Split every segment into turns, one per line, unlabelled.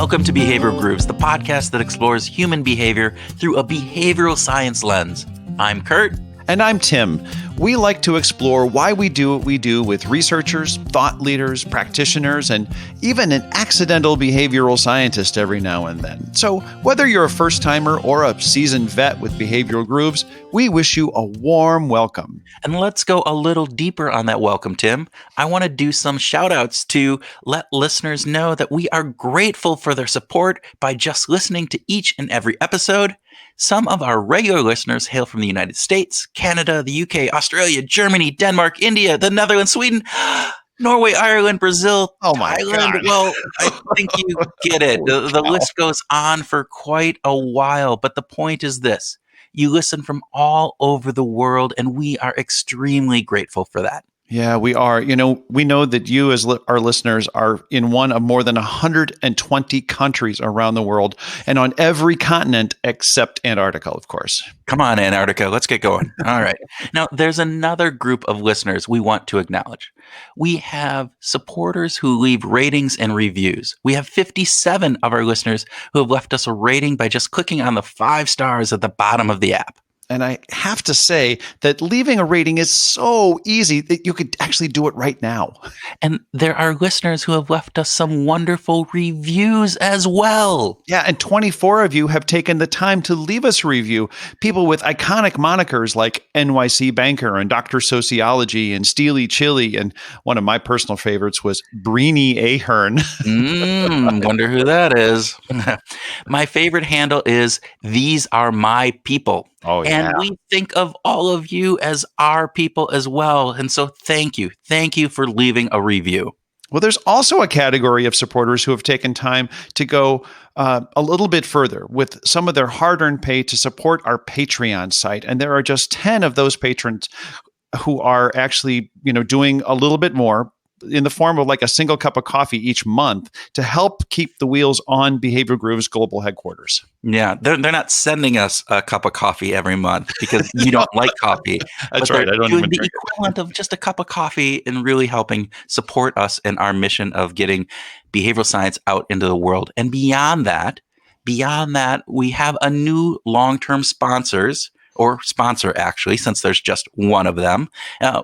Welcome to Behavioral Grooves, the podcast that explores human behavior through a behavioral science lens. I'm Kurt.
And I'm Tim. We like to explore why we do what we do with researchers, thought leaders, practitioners, and even an accidental behavioral scientist every now and then. So whether you're a first-timer or a seasoned vet with Behavioral Grooves, we wish you a warm welcome.
And let's go a little deeper on that welcome, Tim. I want to do some shout-outs to let listeners know that we are grateful for their support by just listening to each and every episode. Some of our regular listeners hail from the United States, Canada, the UK, Australia, Germany, Denmark, India, the Netherlands, Sweden, Norway, Ireland, Brazil, Thailand. God. Well, I think you get it. The list goes on for quite a while, but the point is this. You listen from all over the world, and we are extremely grateful for that.
Yeah, we are. You know, we know that you as our listeners are in one of more than 120 countries around the world and on every continent except Antarctica, of course.
Come on, Antarctica. Let's get going. All right. Now, there's another group of listeners we want to acknowledge. We have supporters who leave ratings and reviews. We have 57 of our listeners who have left us a rating by just clicking on the 5 stars at the bottom of the app.
And I have to say that leaving a rating is so easy that you could actually do it right now.
And there are listeners who have left us some wonderful reviews as well.
Yeah, and 24 of you have taken the time to leave us a review. People with iconic monikers like NYC Banker and Dr. Sociology and Steely Chili. And one of my personal favorites was Breeny Ahern.
Wonder who that is. My favorite handle is These Are My People.
Oh, yeah.
And we think of all of you as our people as well. And so thank you. Thank you for leaving a review.
Well, there's also a category of supporters who have taken time to go a little bit further with some of their hard-earned pay to support our Patreon site. And there are just 10 of those patrons who are actually, doing a little bit more in the form of like a single cup of coffee each month to help keep the wheels on Behavioral Grooves global headquarters.
Yeah, they're not sending us a cup of coffee every month because you don't like coffee.
That's right. I don't
doing
even
the equivalent of just a cup of coffee and really helping support us in our mission of getting behavioral science out into the world. And beyond that, we have a new long-term sponsor, actually, since there's just one of them.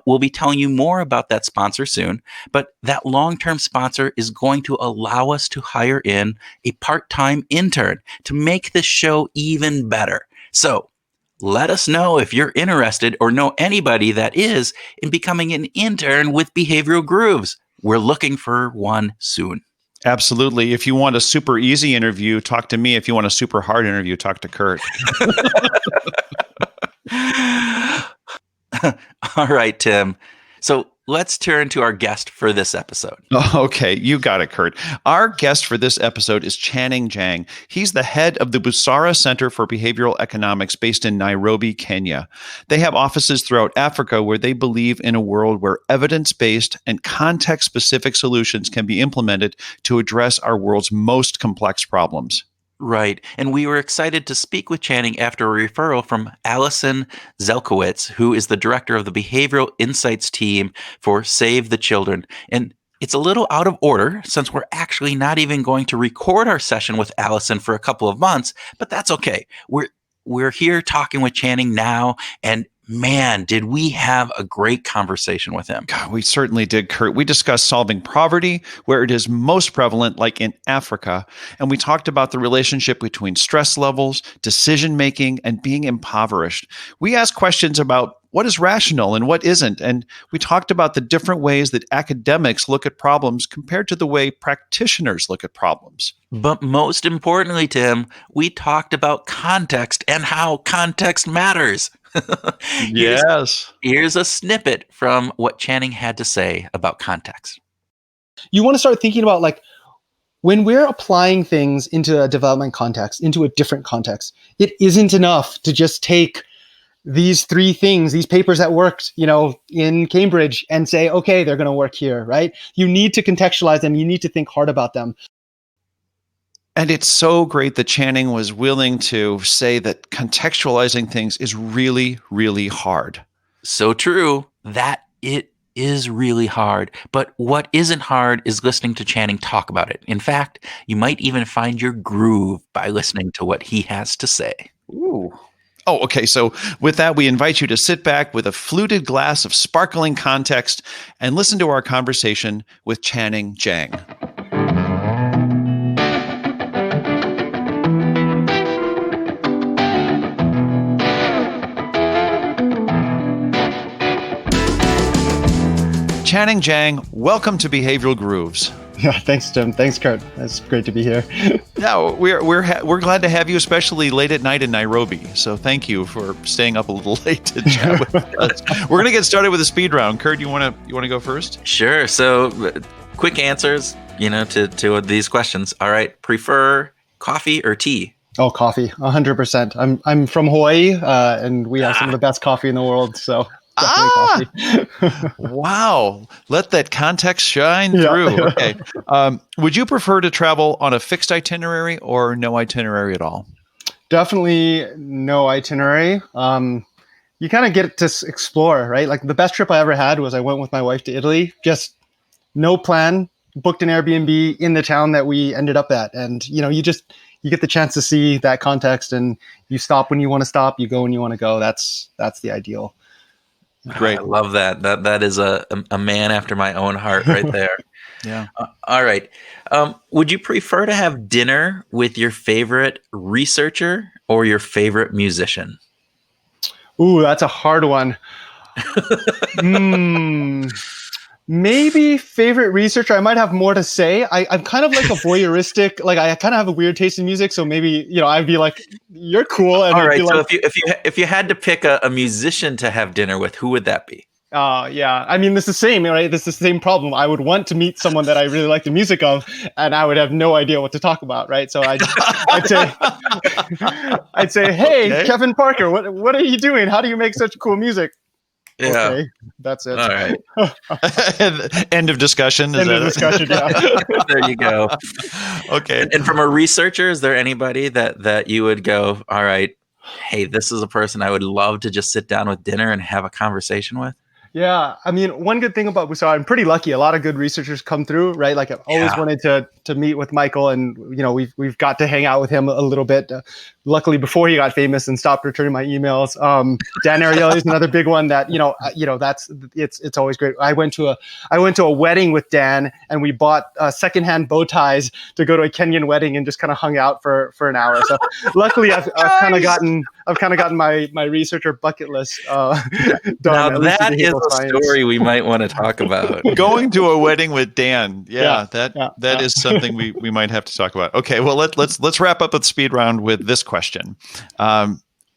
We'll be telling you more about that sponsor soon, but that long-term sponsor is going to allow us to hire in a part-time intern to make this show even better. So let us know if you're interested or know anybody that is in becoming an intern with Behavioral Grooves. We're looking for one soon.
Absolutely. If you want a super easy interview, talk to me. If you want a super hard interview, talk to Kurt.
All right, Tim. So let's turn to our guest for this episode.
Okay, you got it, Kurt. Our guest for this episode is Channing Jang. He's the head of the Busara Center for Behavioral Economics based in Nairobi, Kenya. They have offices throughout Africa where they believe in a world where evidence-based and context-specific solutions can be implemented to address our world's most complex problems.
Right. And we were excited to speak with Channing after a referral from Allison Zelkowitz, who is the director of the Behavioral Insights team for Save the Children. And it's a little out of order since we're actually not even going to record our session with Allison for a couple of months, but that's okay. We're here talking with Channing now, and man, did we have a great conversation with him.
God, we certainly did, Kurt. We discussed solving poverty where it is most prevalent, like in Africa. And we talked about the relationship between stress levels, decision-making, and being impoverished. We asked questions about what is rational and what isn't. And we talked about the different ways that academics look at problems compared to the way practitioners look at problems.
But most importantly, Tim, we talked about context and how context matters.
Yes.
Here's a snippet from what Channing had to say about context.
You want to start thinking about when we're applying things into a development context, into a different context, it isn't enough to just take these 3 things, these papers that worked, in Cambridge and say, okay, they're going to work here, right? You need to contextualize them. You need to think hard about them.
And it's so great that Channing was willing to say that contextualizing things is really, really hard.
So true that it is really hard, but what isn't hard is listening to Channing talk about it. In fact, you might even find your groove by listening to what he has to say.
Ooh. Oh, okay. So with that, we invite you to sit back with a fluted glass of sparkling context and listen to our conversation with Channing Jang. Channing Jang, welcome to Behavioral Grooves.
Yeah, thanks, Tim. Thanks, Kurt. It's great to be here.
Yeah, we're glad to have you, especially late at night in Nairobi. So thank you for staying up a little late to chat with us. We're gonna get started with a speed round. Kurt, you wanna go first?
Sure. So, quick answers, to these questions. All right. Prefer coffee or tea?
Oh, coffee, 100%. I'm from Hawaii, and we have some of the best coffee in the world. So. Coffee.
Wow. Let that context shine through. Okay. Would you prefer to travel on a fixed itinerary or no itinerary at all?
Definitely no itinerary. You kind of get to explore, right? Like the best trip I ever had was I went with my wife to Italy, just no plan, booked an Airbnb in the town that we ended up at. And, you get the chance to see that context, and you stop when you want to stop, you go when you want to go. That's the ideal.
Great. I love that. That is a man after my own heart right there.
Yeah.
All right. Would you prefer to have dinner with your favorite researcher or your favorite musician?
Ooh, that's a hard one. Maybe favorite researcher. I might have more to say. I'm kind of like a voyeuristic, like I kind of have a weird taste in music. So maybe, I'd be like, you're cool. And
all right. So
like,
if you had to pick a musician to have dinner with, who would that be?
Yeah. I mean, this is the same, right? This is the same problem. I would want to meet someone that I really like the music of, and I would have no idea what to talk about, right? So I'd say, hey, okay. Kevin Parker, what are you doing? How do you make such cool music?
Yeah.
Okay, that's it.
All right.
End of discussion.
End of discussion, yeah.
There you go.
Okay.
And from a researcher, is there anybody that you would go, all right, hey, this is a person I would love to just sit down with dinner and have a conversation with?
Yeah, I mean, one good thing about Busar, I'm pretty lucky. A lot of good researchers come through, right? Like I've always wanted to meet with Michael, and we've got to hang out with him a little bit. Luckily, before he got famous and stopped returning my emails. Dan Ariely is another big one that it's always great. I went to a wedding with Dan, and we bought secondhand bow ties to go to a Kenyan wedding and just kind of hung out for an hour. So luckily, I've kind of gotten my researcher bucket list done.
Now that is a story we might want to talk about.
Going to a wedding with Dan. That is something we might have to talk about. Okay, well let's wrap up the speed round with this question.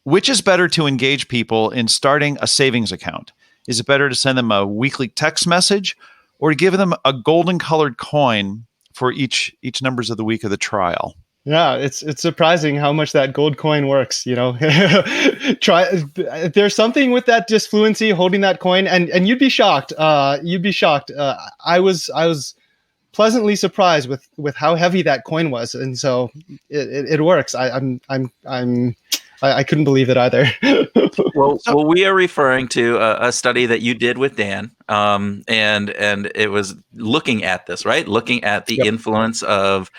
Which is better to engage people in starting a savings account? Is it better to send them a weekly text message or to give them a golden colored coin for each numbers of the week of the trial?
Yeah, it's surprising how much that gold coin works. There's something with that disfluency holding that coin, and you'd be shocked. I was pleasantly surprised with how heavy that coin was, and so it works. I couldn't believe it either.
Well, we are referring to a study that you did with Dan, and it was looking at this, right? Looking at the influence of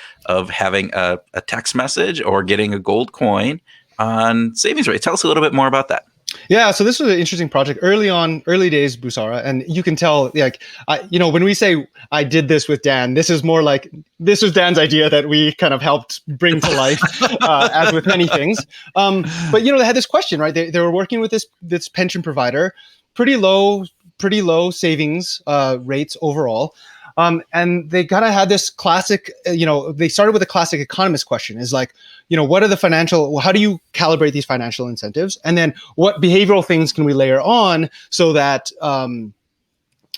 having a text message or getting a gold coin on savings rate. Tell us a little bit more about that.
Yeah, so this was an interesting project early days, Busara, and you can tell, when we say I did this with Dan, this is more like this was Dan's idea that we kind of helped bring to life, as with many things. But they had this question, right? They were working with this pension provider, pretty low savings rates overall. And they kind of had this classic, they started with a classic economist question is like, what are how do you calibrate these financial incentives? And then what behavioral things can we layer on so that,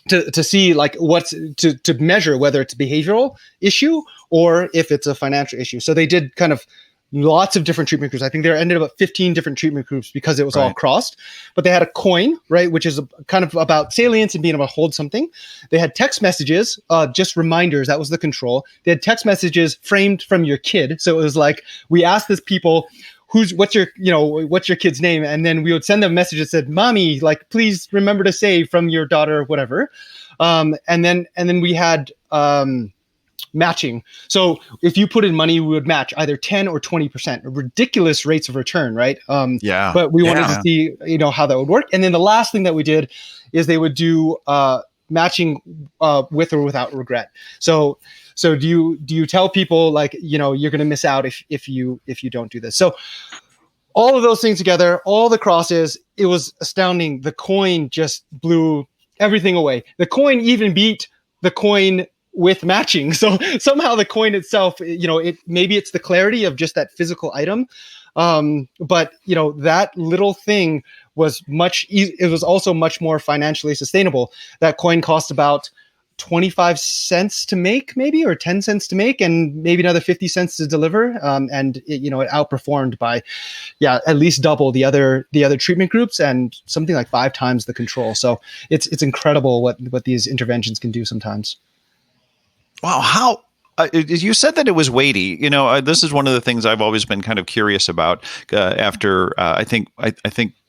to see like to measure whether it's a behavioral issue or if it's a financial issue. So they did kind of lots of different treatment groups. I think there ended up at 15 different treatment groups because it was all crossed. But they had a coin, right, which is kind of about salience and being able to hold something. They had text messages, just reminders. That was the control. They had text messages framed from your kid. So it was like we asked this people, what's your kid's name? And then we would send them a message that said, "Mommy, like, please remember to save from your daughter," or whatever. And then we had matching. So if you put in money, we would match either 10 or 20%, ridiculous rates of return, right? But we wanted to see, how that would work. And then the last thing that we did is they would do matching with or without regret. So do you tell people like, you're going to miss out if you don't do this? So all of those things together, all the crosses, it was astounding. The coin just blew everything away. The coin even beat the coin with matching. So somehow the coin itself, maybe it's the clarity of just that physical item. But that little thing was it was also much more financially sustainable. That coin cost about 25 cents to make, maybe, or 10 cents to make, and maybe another 50 cents to deliver. And it outperformed by, at least double the other treatment groups and something like 5 times the control. So it's incredible what these interventions can do sometimes.
Wow. How you said that it was weighty. This is one of the things I've always been kind of curious about. After I think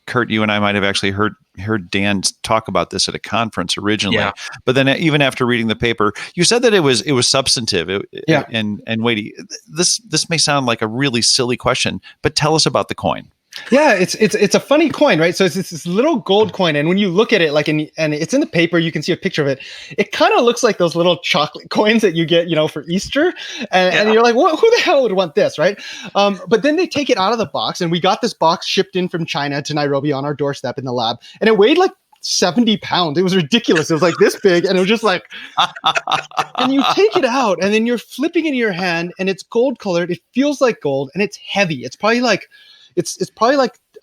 Kurt, you and I might have actually heard Dan talk about this at a conference originally. Yeah. But then even after reading the paper, you said that it was substantive and weighty. This may sound like a really silly question, but tell us about the coin.
Yeah, it's a funny coin, right? So it's this little gold coin, and when you look at it, and it's in the paper, you can see a picture of it. It kind of looks like those little chocolate coins that you get, for Easter, and you're like, who the hell would want this, right? But then they take it out of the box, and we got this box shipped in from China to Nairobi on our doorstep in the lab, and it weighed like 70 pounds. It was ridiculous. It was like this big, and it was just like, and you take it out, and then you're flipping it in your hand, and it's gold colored. It feels like gold, and it's heavy. It's probably like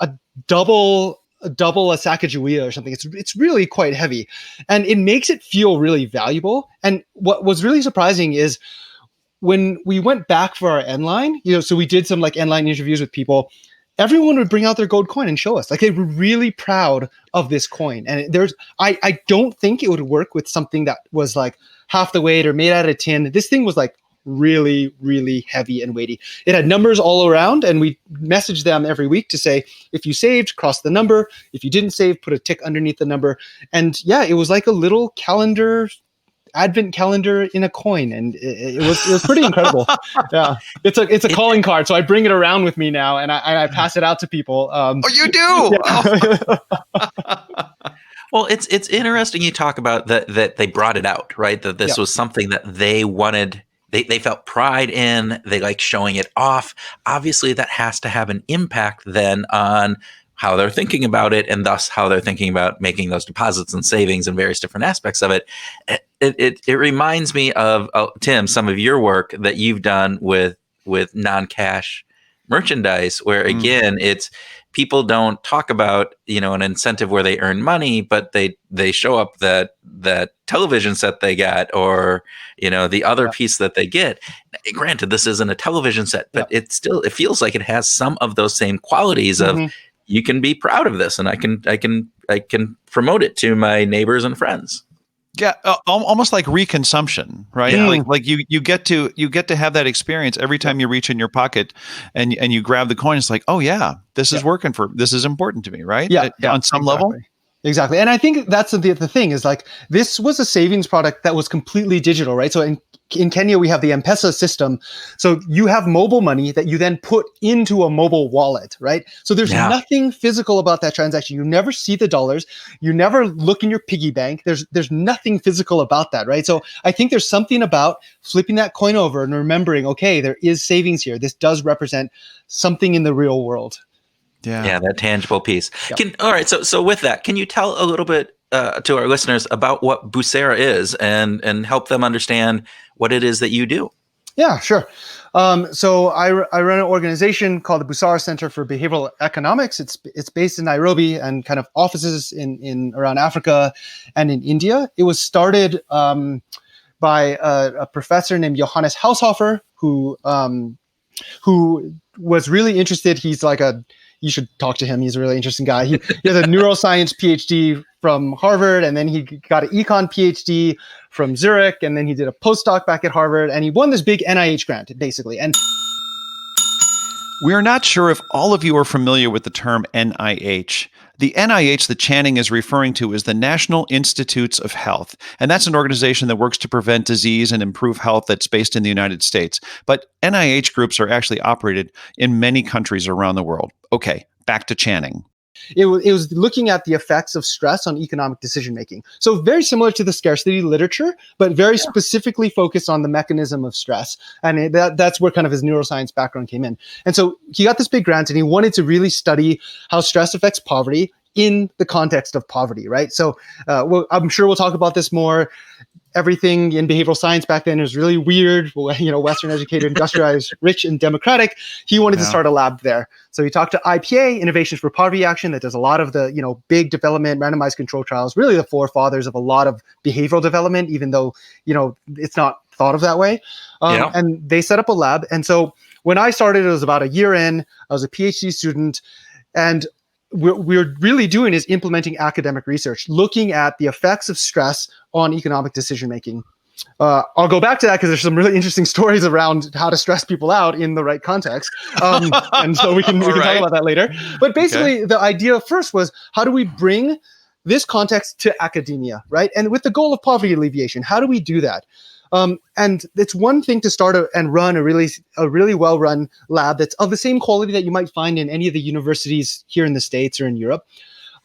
a double a Sacagawea or something. It's really quite heavy, and it makes it feel really valuable. And what was really surprising is when we went back for our end line, so we did some like end line interviews with people. Everyone would bring out their gold coin and show us. Like, they were really proud of this coin. And I don't think it would work with something that was like half the weight or made out of tin. This thing was like really, really heavy and weighty. It had numbers all around, and we messaged them every week to say, if you saved, cross the number. If you didn't save, put a tick underneath the number. And it was like a little advent calendar in a coin, and it was pretty incredible. Yeah, it's a calling card, so I bring it around with me now, and I pass it out to people.
Oh, you do?
Yeah.
Well, it's interesting you talk about that they brought it out, right? That this was something that they wanted. They felt pride in. They liked showing it off. Obviously, that has to have an impact then on how they're thinking about it, and thus how they're thinking about making those deposits and savings and various different aspects of it. It reminds me of, Tim, some of your work that you've done with non-cash merchandise, where again, it's people don't talk about, an incentive where they earn money, but they show up that television set they got, or, the other piece that they get. Granted, this isn't a television set, but it feels like it has some of those same qualities of, you can be proud of this, and I can promote it to my neighbors and friends.
Yeah, almost like reconsumption, right? Yeah. Like you get to have that experience every time you reach in your pocket and you grab the coin. It's like, oh yeah, this is working this is important to me, right?
Yeah,
on some level.
Exactly. And I think that's the thing is, like, this was a savings product that was completely digital, right? So in Kenya, we have the M-Pesa system. So you have mobile money that you then put into a mobile wallet, right? So there's nothing physical about that transaction. You never see the dollars. You never look in your piggy bank. There's nothing physical about that, right? So I think there's something about flipping that coin over and remembering, okay, there is savings here. This does represent something in the real world.
Yeah, that tangible piece. Yep. All right. So with that, can you tell a little bit to our listeners about what Busara is and help them understand what it is that you do?
Yeah, sure. So I run an organization called the Busara Center for Behavioral Economics. It's based in Nairobi and kind of offices in around Africa and in India. It was started by a professor named Johannes Haushofer, who was really interested. He's like you should talk to him. He's a really interesting guy. He has a neuroscience PhD from Harvard, and then he got an econ PhD from Zurich, and then he did a postdoc back at Harvard, and he won this big NIH grant, basically. And
We're not sure if all of you are familiar with the term NIH. The NIH that Channing is referring to is the National Institutes of Health, and that's an organization that works to prevent disease and improve health that's based in the United States. But NIH groups are actually operated in many countries around the world. Okay, back to Channing.
It was looking at the effects of stress on economic decision making. So very similar to the scarcity literature, but very specifically focused on the mechanism of stress. And that's where kind of his neuroscience background came in. And so he got this big grant and he wanted to really study how stress affects poverty in the context of poverty, right? So I'm sure we'll talk about this more. Everything in behavioral science back then was really weird, Western educated, industrialized, rich and democratic. He wanted to start a lab there. So he talked to IPA, Innovations for Poverty Action, that does a lot of the, big development, randomized control trials, really the forefathers of a lot of behavioral development, even though, it's not thought of that way. And they set up a lab. And so when I started, it was about a year in, I was a PhD student, and we're really doing is implementing academic research, looking at the effects of stress on economic decision making. I'll go back to that because there's some really interesting stories around how to stress people out in the right context, and so we can talk about that later. But basically, the idea first was, how do we bring this context to academia, right? And with the goal of poverty alleviation, how do we do that? And it's one thing to start and run a really well-run lab that's of the same quality that you might find in any of the universities here in the States or in Europe.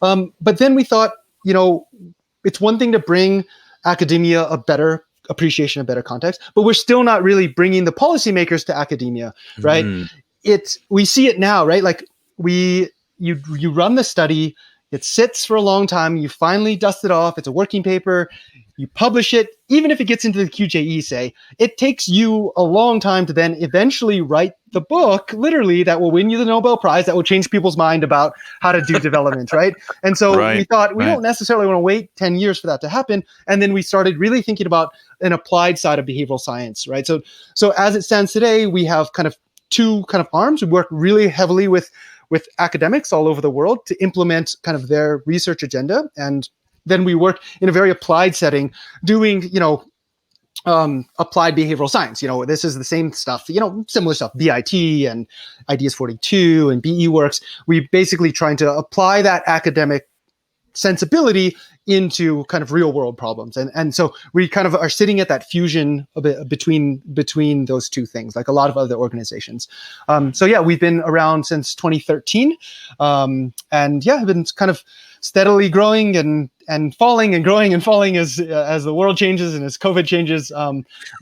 But then we thought, it's one thing to bring academia a better appreciation, a better context, but we're still not really bringing the policymakers to academia, right? We see it now, right? Like you run the study, it sits for a long time, you finally dust it off, it's a working paper, you publish it, even if it gets into the QJE, say, it takes you a long time to then eventually write the book, literally, that will win you the Nobel Prize, that will change people's mind about how to do development, right? And so we thought we don't necessarily want to wait 10 years for that to happen. And then we started really thinking about an applied side of behavioral science, right? So as it stands today, we have kind of two kind of arms. We work really heavily with academics all over the world to implement kind of their research agenda. And then we work in a very applied setting doing, applied behavioral science. This is the same stuff, similar stuff, BIT and Ideas 42 and BE Works. We basically trying to apply that academic sensibility into kind of real world problems. And so we kind of are sitting at that fusion a bit between those two things, like a lot of other organizations. We've been around since 2013. And have been kind of steadily growing and falling and growing and falling as the world changes and as COVID changes.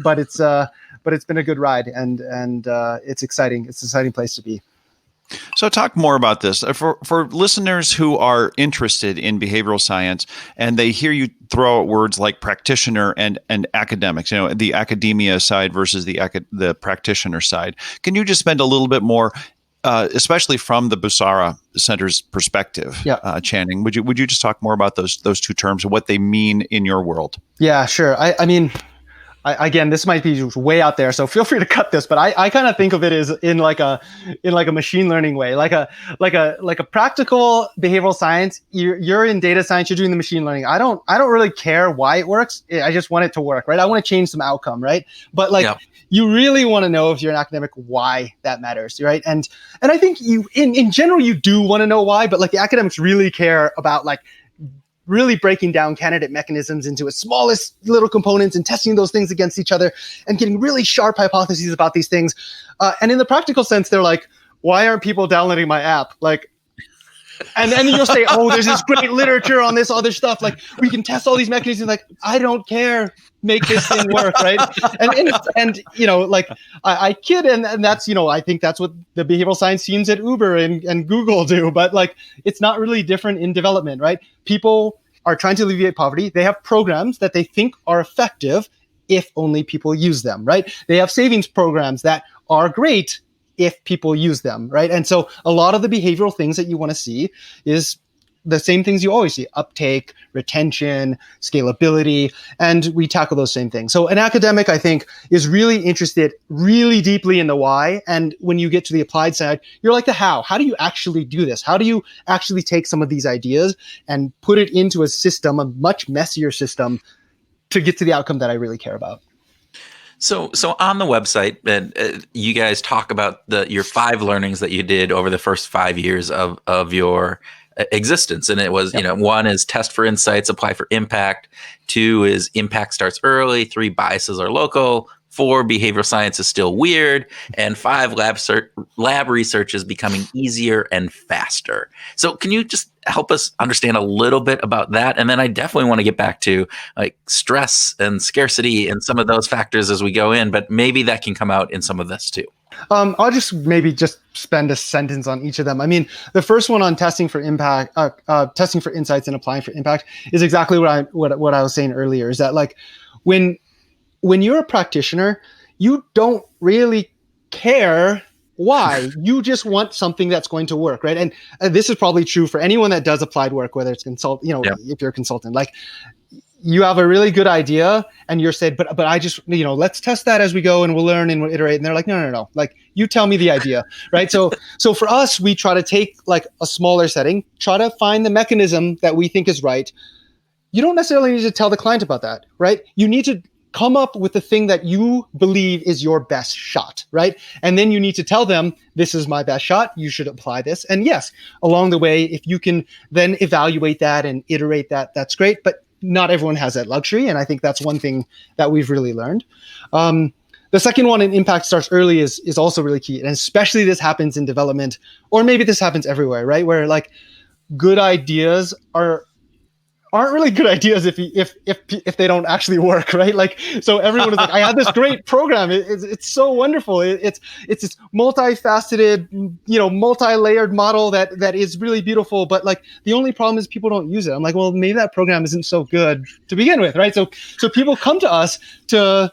But it's been a good ride and it's exciting. It's an exciting place to be.
So talk more about this. For listeners who are interested in behavioral science and they hear you throw out words like practitioner and academics, the academia side versus the practitioner side, can you just spend a little bit more, especially from the Busara Center's perspective, Channing? Would you just talk more about those two terms and what they mean in your world? Yeah, sure.
I mean, again, this might be way out there, so feel free to cut this. But I kind of think of it as in like a machine learning way, like a practical behavioral science. You're in data science, you're doing the machine learning. I don't really care why it works. I just want it to work, right? I want to change some outcome, right? But you really want to know, if you're an academic, why that matters, right? And I think you in general you do want to know why, but the academics really care about really breaking down candidate mechanisms into its smallest little components and testing those things against each other and getting really sharp hypotheses about these things. And in the practical sense, they're like, why aren't people downloading my app? And then you'll say, oh, there's this great literature on this other stuff. We can test all these mechanisms. I don't care. Make this thing work, right? And I kid, and that's, I think that's what the behavioral science teams at Uber and Google do. But it's not really different in development, right? People are trying to alleviate poverty. They have programs that they think are effective if only people use them, right? They have savings programs that are great if people use them, right? And so a lot of the behavioral things that you want to see is the same things you always see: uptake, retention, scalability, and we tackle those same things. So an academic, I think, is really interested really deeply in the why. And when you get to the applied side, you're like the how. How do you actually do this? How do you actually take some of these ideas and put it into a system, a much messier system, to get to the outcome that I really care about?
So on the website, you guys talk about your 5 learnings that you did over the first 5 years of your existence, and it was,
Yep.
1 is test for insights, apply for impact. 2 is impact starts early. 3, biases are local. 4, behavioral science is still weird. And 5, lab research is becoming easier and faster. So can you just help us understand a little bit about that? And then I definitely want to get back to like stress and scarcity and some of those factors as we go in, but maybe that can come out in some of this too.
I'll just maybe just spend a sentence on each of them. I mean, the first one on testing for impact, testing for insights and applying for impact is exactly what I was saying earlier. Is that like when you're a practitioner, you don't really care why. You just want something that's going to work, right? And this is probably true for anyone that does applied work, whether it's if you're a consultant. Like, you have a really good idea and you're saying, but I just, let's test that as we go and we'll learn and we'll iterate. And they're like, no. Like, you tell me the idea, right? So for us, we try to take like a smaller setting, try to find the mechanism that we think is right. You don't necessarily need to tell the client about that, right? You need to come up with the thing that you believe is your best shot, right? And then you need to tell them, this is my best shot. You should apply this. And yes, along the way, if you can then evaluate that and iterate that, that's great. But not everyone has that luxury. And I think that's one thing that we've really learned. The second one, in impact starts early, is also really key. And especially this happens in development, or maybe this happens everywhere, right? Where like good ideas aren't really good ideas if they don't actually work, right? Like, so everyone is like, I have this great program. It's so wonderful. It's this multifaceted, multi-layered model that is really beautiful. But like, the only problem is people don't use it. I'm like, well, maybe that program isn't so good to begin with, right? So people come to us to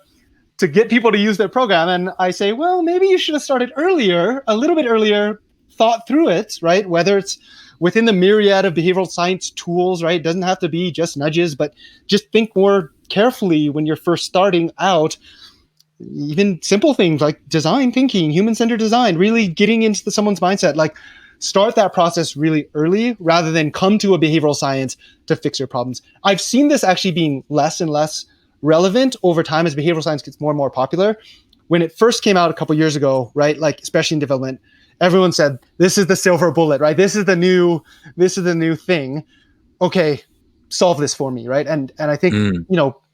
get people to use their program, and I say, well, maybe you should have started earlier, a little bit earlier, thought through it, right? Whether it's within the myriad of behavioral science tools, right? It doesn't have to be just nudges, but just think more carefully when you're first starting out. Even simple things like design thinking, human-centered design, really getting into someone's mindset. Like, start that process really early rather than come to a behavioral science to fix your problems. I've seen this actually being less and less relevant over time as behavioral science gets more and more popular. When it first came out a couple years ago, right? Like, especially in development, everyone said, this is the silver bullet, right? This is the new thing. Okay, solve this for me, right? And I think,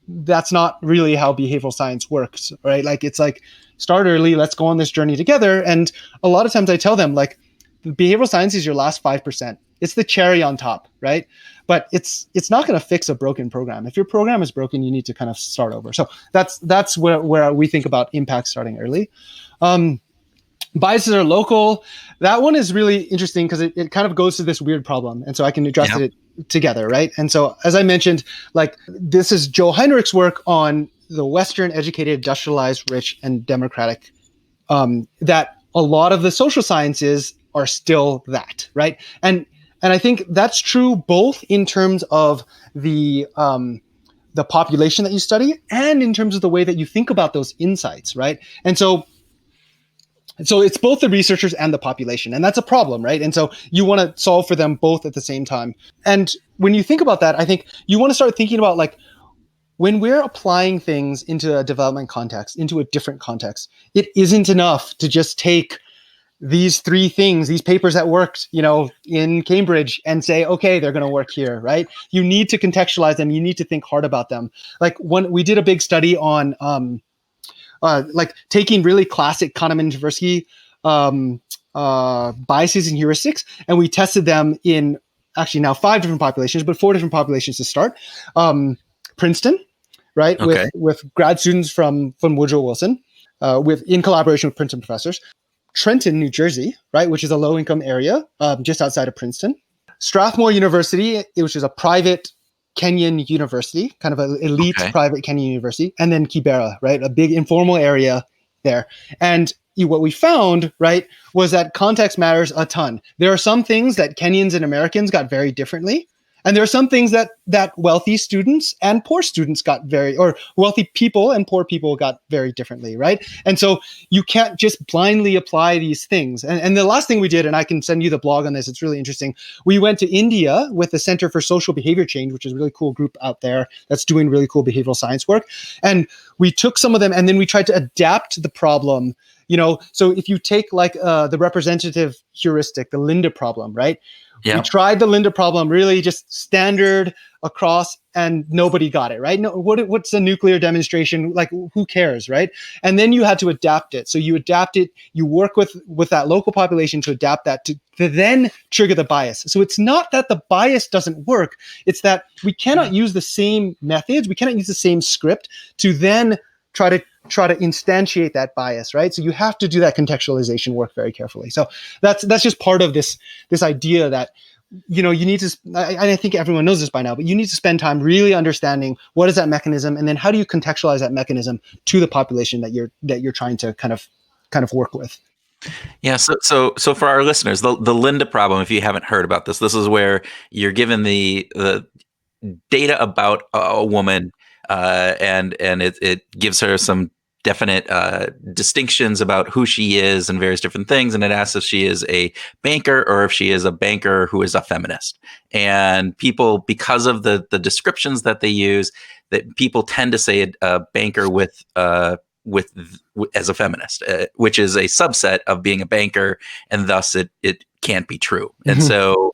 that's not really how behavioral science works, right? Like, it's like, start early, let's go on this journey together. And a lot of times I tell them, like, behavioral science is your last 5%. It's the cherry on top, right? But it's not going to fix a broken program. If your program is broken, you need to kind of start over. So that's where we think about impact starting early. Biases are local. That one is really interesting because it kind of goes to this weird problem. And so I can address it together, right? And so, as I mentioned, like, this is Joe Heinrich's work on the Western educated, industrialized, rich, and democratic, that a lot of the social sciences are still that, right? And I think that's true both in terms of the population that you study and in terms of the way that you think about those insights, right? And so it's both the researchers and the population, and that's a problem, right? And so you want to solve for them both at the same time. And when you think about that, I think you want to start thinking about, like, when we're applying things into a development context, into a different context, it isn't enough to just take these 3 things, these papers that worked, in Cambridge, and say, okay, they're going to work here, right? You need to contextualize them. You need to think hard about them. Like, we did a big study on, like, taking really classic Kahneman Tversky biases and heuristics, and we tested them in actually now 5 different populations, but 4 different populations to start. Princeton, right,
okay,
with grad students from Woodrow Wilson, in collaboration with Princeton professors. Trenton, New Jersey, right, which is a low-income area just outside of Princeton. Strathmore University, which is a private Kenyan university, kind of an elite private Kenyan university, and then Kibera, right, a big informal area there. And what we found, right, was that context matters a ton. There are some things that Kenyans and Americans got very differently, And there are some things that wealthy students and poor students got or wealthy people and poor people got very differently, right? And so you can't just blindly apply these things. And the last thing we did, and I can send you the blog on this, it's really interesting. We went to India with the Center for Social Behavior Change, which is a really cool group out there that's doing really cool behavioral science work. And we took some of them and then we tried to adapt the problem. So if you take like the representative heuristic, the Linda problem, right?
Yeah.
We tried the Linda problem, really just standard across, and nobody got it, right? No, what's a nuclear demonstration? Like, who cares, right? And then you had to adapt it. So you adapt it, you work with that local population to adapt that to then trigger the bias. So it's not that the bias doesn't work. It's that we cannot use the same methods. We cannot use the same script to then try to instantiate that bias, right? So you have to do that contextualization work very carefully. So that's just part of this idea that, you need to, I think everyone knows this by now, but you need to spend time really understanding what is that mechanism, and then how do you contextualize that mechanism to the population that you're trying to kind of work with.
Yeah. So for our listeners, the Linda problem, if you haven't heard about this is where you're given the data about a woman, and it gives her some definite distinctions about who she is and various different things. And it asks if she is a banker or if she is a banker who is a feminist. And people, because of the descriptions that they use, that people tend to say a banker with as a feminist, which is a subset of being a banker, and thus it can't be true. And so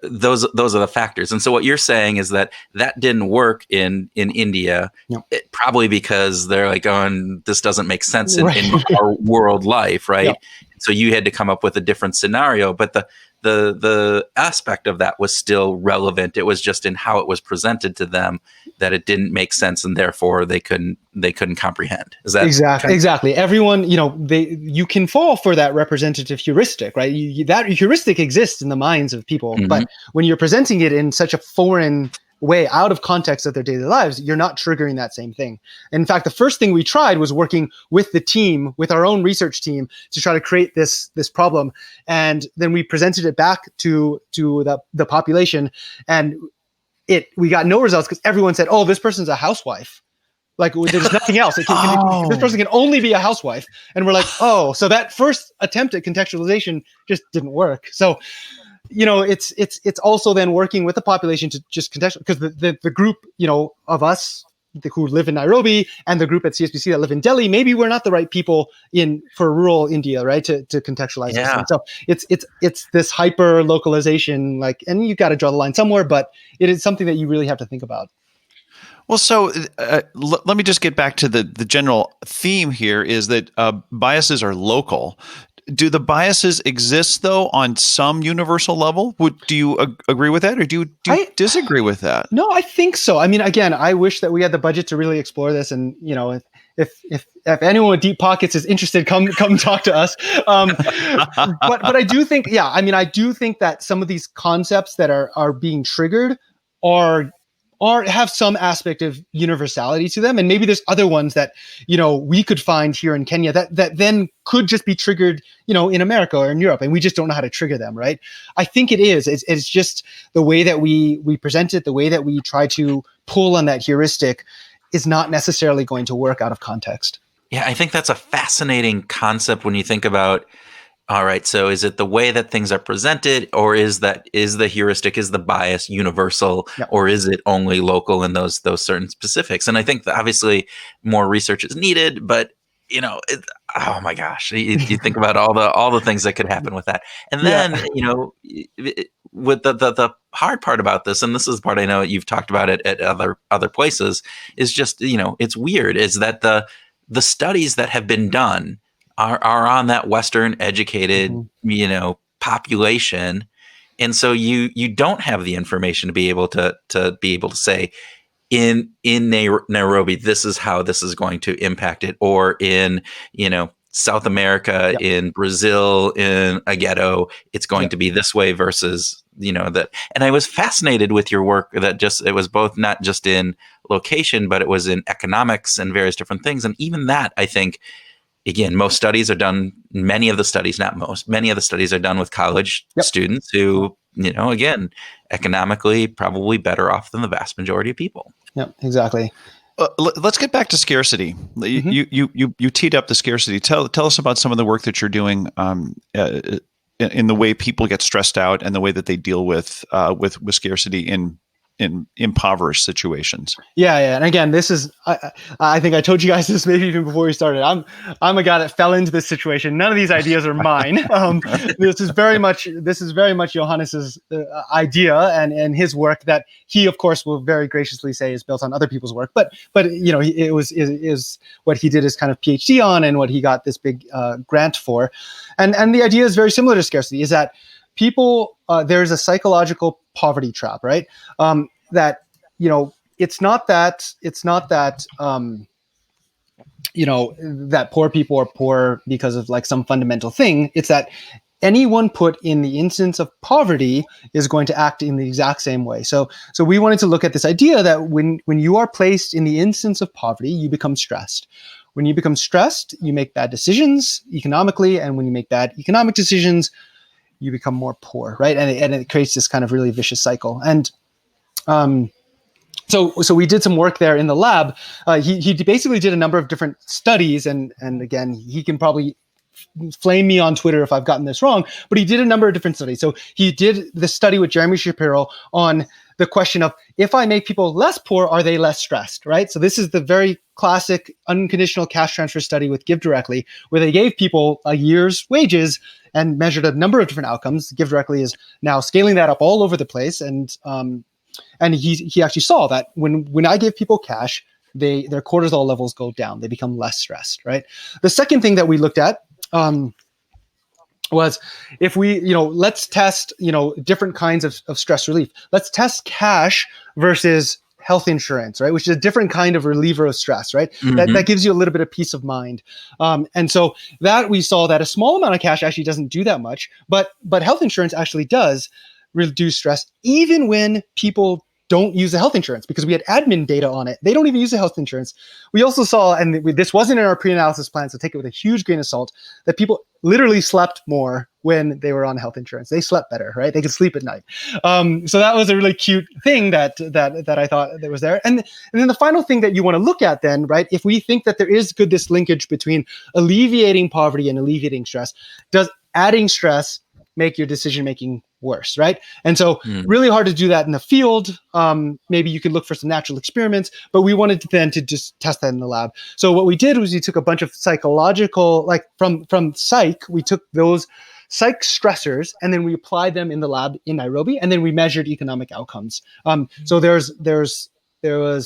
those are the factors. And so what you're saying is that didn't work in India, probably because they're like, this doesn't make sense in our world life, right? Yep. So you had to come up with a different scenario, but the aspect of that was still relevant. It was just in how it was presented to them that it didn't make sense, and therefore they couldn't comprehend. Is that
exactly? Everyone, you can fall for that representative heuristic, right? That heuristic exists in the minds of people, but when you're presenting it in such a foreign way, out of context of their daily lives, you're not triggering that same thing. In fact, the first thing we tried was working with the team, with our own research team, to try to create this problem. And then we presented it back to the population, and we got no results because everyone said, "Oh, this person's a housewife. Like, there's nothing else. This person can only be a housewife." And we're like, "Oh, so that first attempt at contextualization just didn't work." So, it's also then working with the population to just contextualize, because the group, of us who live in Nairobi and the group at CSBC that live in Delhi, maybe we're not the right people for rural India, right? To contextualize this. And so it's this hyper localization, and you got to draw the line somewhere, but it is something that you really have to think about.
Well, so let me just get back to the general theme here is that biases are local. Do the biases exist, though, on some universal level? Do you agree with that, or do you disagree with that?
No, I think so. I mean, again, I wish that we had the budget to really explore this. And, if anyone with deep pockets is interested, come talk to us. But I do think, I do think that some of these concepts that are being triggered have some aspect of universality to them. And maybe there's other ones that, we could find here in Kenya that then could just be triggered, in America or in Europe. And we just don't know how to trigger them, right? I think it is. It's just the way that we present it, the way that we try to pull on that heuristic is not necessarily going to work out of context.
Yeah, I think that's a fascinating concept when you think about, all right, so is it the way that things are presented, or is the heuristic, is the bias universal, or is it only local in those certain specifics? And I think that obviously more research is needed, but oh my gosh, you think about all the things that could happen with that. And then, with the hard part about this, and this is the part I know you've talked about it at other places, is just, it's weird, is that the studies that have been done are on that Western educated, population. And so you don't have the information to be able to say in Nairobi, this is how this is going to impact it, or in, South America, in Brazil, in a ghetto, it's going to be this way versus, that. And I was fascinated with your work that it was both not just in location, but it was in economics and various different things. And even that, I think, again, many of the studies are done with college students who, again, economically probably better off than the vast majority of people.
Yeah, exactly.
Let's get back to scarcity. You teed up the scarcity. Tell us about some of the work that you're doing in the way people get stressed out and the way that they deal with scarcity in impoverished situations.
Yeah. And again, this is, I think I told you guys this maybe even before we started. I'm a guy that fell into this situation. None of these ideas are mine. This is very much Johannes's idea and his work that he, of course, will very graciously say is built on other people's work. But is what he did his kind of PhD on and what he got this big grant for. And the idea is very similar to scarcity, is that people, there's a psychological poverty trap, right? That, it's not that that poor people are poor because of like some fundamental thing. It's that anyone put in the instance of poverty is going to act in the exact same way. So we wanted to look at this idea that when you are placed in the instance of poverty, you become stressed. When you become stressed, you make bad decisions economically. And when you make bad economic decisions, you become more poor, right? And it creates this kind of really vicious cycle. And so we did some work there in the lab. He basically did a number of different studies, and again, he can probably flame me on Twitter if I've gotten this wrong, but he did a number of different studies. So he did the study with Jeremy Shapiro on the question of, if I make people less poor, are they less stressed, right? So this is the very classic unconditional cash transfer study with Give Directly, where they gave people a year's wages and measured a number of different outcomes. Give Directly is now scaling that up all over the place. And he actually saw that when I give people cash, their cortisol levels go down. They become less stressed, right? The second thing that we looked at was, if we, let's test, different kinds of stress relief. Let's test cash versus health insurance, right? Which is a different kind of reliever of stress, right? Mm-hmm. That gives you a little bit of peace of mind. And so that we saw that a small amount of cash actually doesn't do that much, but health insurance actually does reduce stress, even when people don't use the health insurance, because we had admin data on it. They don't even use the health insurance. We also saw, and this wasn't in our pre-analysis plan, so take it with a huge grain of salt, that people literally slept more when they were on health insurance. They slept better, right? They could sleep at night. So that was a really cute thing that I thought that was there. And then the final thing that you want to look at then, right? If we think that there is this linkage between alleviating poverty and alleviating stress, does adding stress make your decision-making worse, right? And so really hard to do that in the field. Maybe you could look for some natural experiments, but we wanted to just test that in the lab. So what we did was we took a bunch of psychological, like from psych, we took those psych stressors and then we applied them in the lab in Nairobi, and then we measured economic outcomes. So there was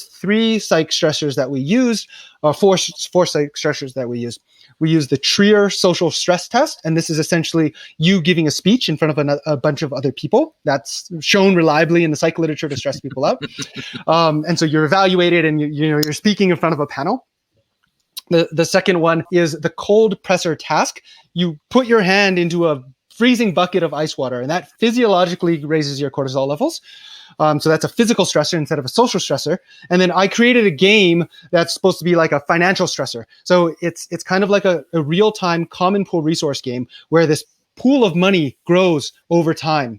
3 psych stressors that we used, or 4 psych stressors that we used. We use the Trier social stress test, and this is essentially you giving a speech in front of a bunch of other people. That's shown reliably in the psych literature to stress people out. And so you're evaluated, and you're speaking in front of a panel. The second one is the cold pressor task. You put your hand into a freezing bucket of ice water, and that physiologically raises your cortisol levels. So that's a physical stressor instead of a social stressor. And then I created a game that's supposed to be like a financial stressor. So it's kind of like a real-time common pool resource game where this pool of money grows over time.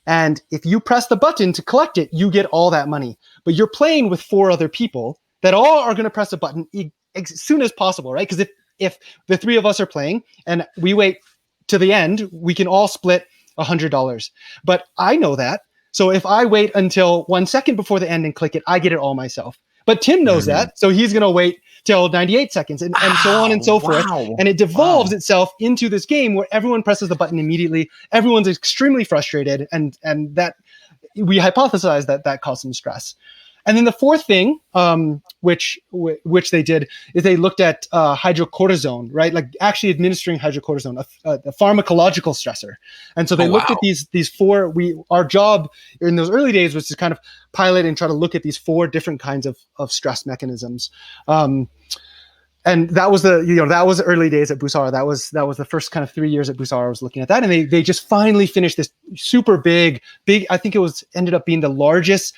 And if you press the button to collect it, you get all that money. But you're playing with 4 other people that all are going to press a button as soon as possible, right? Because if the 3 of us are playing and we wait to the end, we can all split $100. But I know that. So if I wait until 1 second before the end and click it, I get it all myself. But Tim knows that, so he's going to wait till 98 seconds and so on and so forth. And it devolves itself into this game where everyone presses the button immediately. Everyone's extremely frustrated, and that we hypothesized that caused some stress. And then the fourth thing, which they did, is they looked at hydrocortisone, right? Like actually administering hydrocortisone, a pharmacological stressor. And so they looked at these 4. Our job in those early days was to kind of pilot and try to look at these 4 different kinds of stress mechanisms. And that was the early days at Busara. That was the first kind of 3 years at Busara I was looking at that. And they just finally finished this super big, I think it ended up being the largest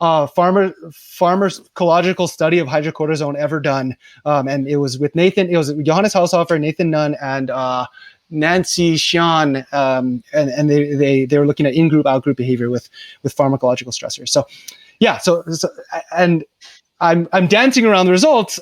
pharmacological study of hydrocortisone ever done. And it was with Johannes Haushofer, Nathan Nunn, and Nancy Xian, and they were looking at in-group, out-group behavior with pharmacological stressors. So, yeah. So and I'm dancing around the results.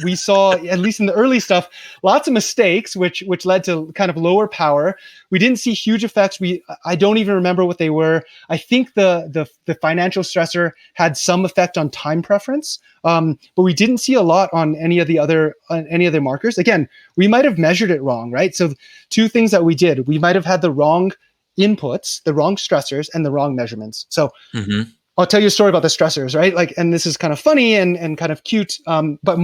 We saw, at least in the early stuff, lots of mistakes, which led to kind of lower power. We didn't see huge effects. I don't even remember what they were. I think the financial stressor had some effect on time preference, but we didn't see a lot on any of the other markers. Again, we might have measured it wrong, right? So two things that we did: we might have had the wrong inputs, the wrong stressors, and the wrong measurements. So. Mm-hmm. I'll tell you a story about the stressors, right? Like, and this is kind of funny and kind of cute, but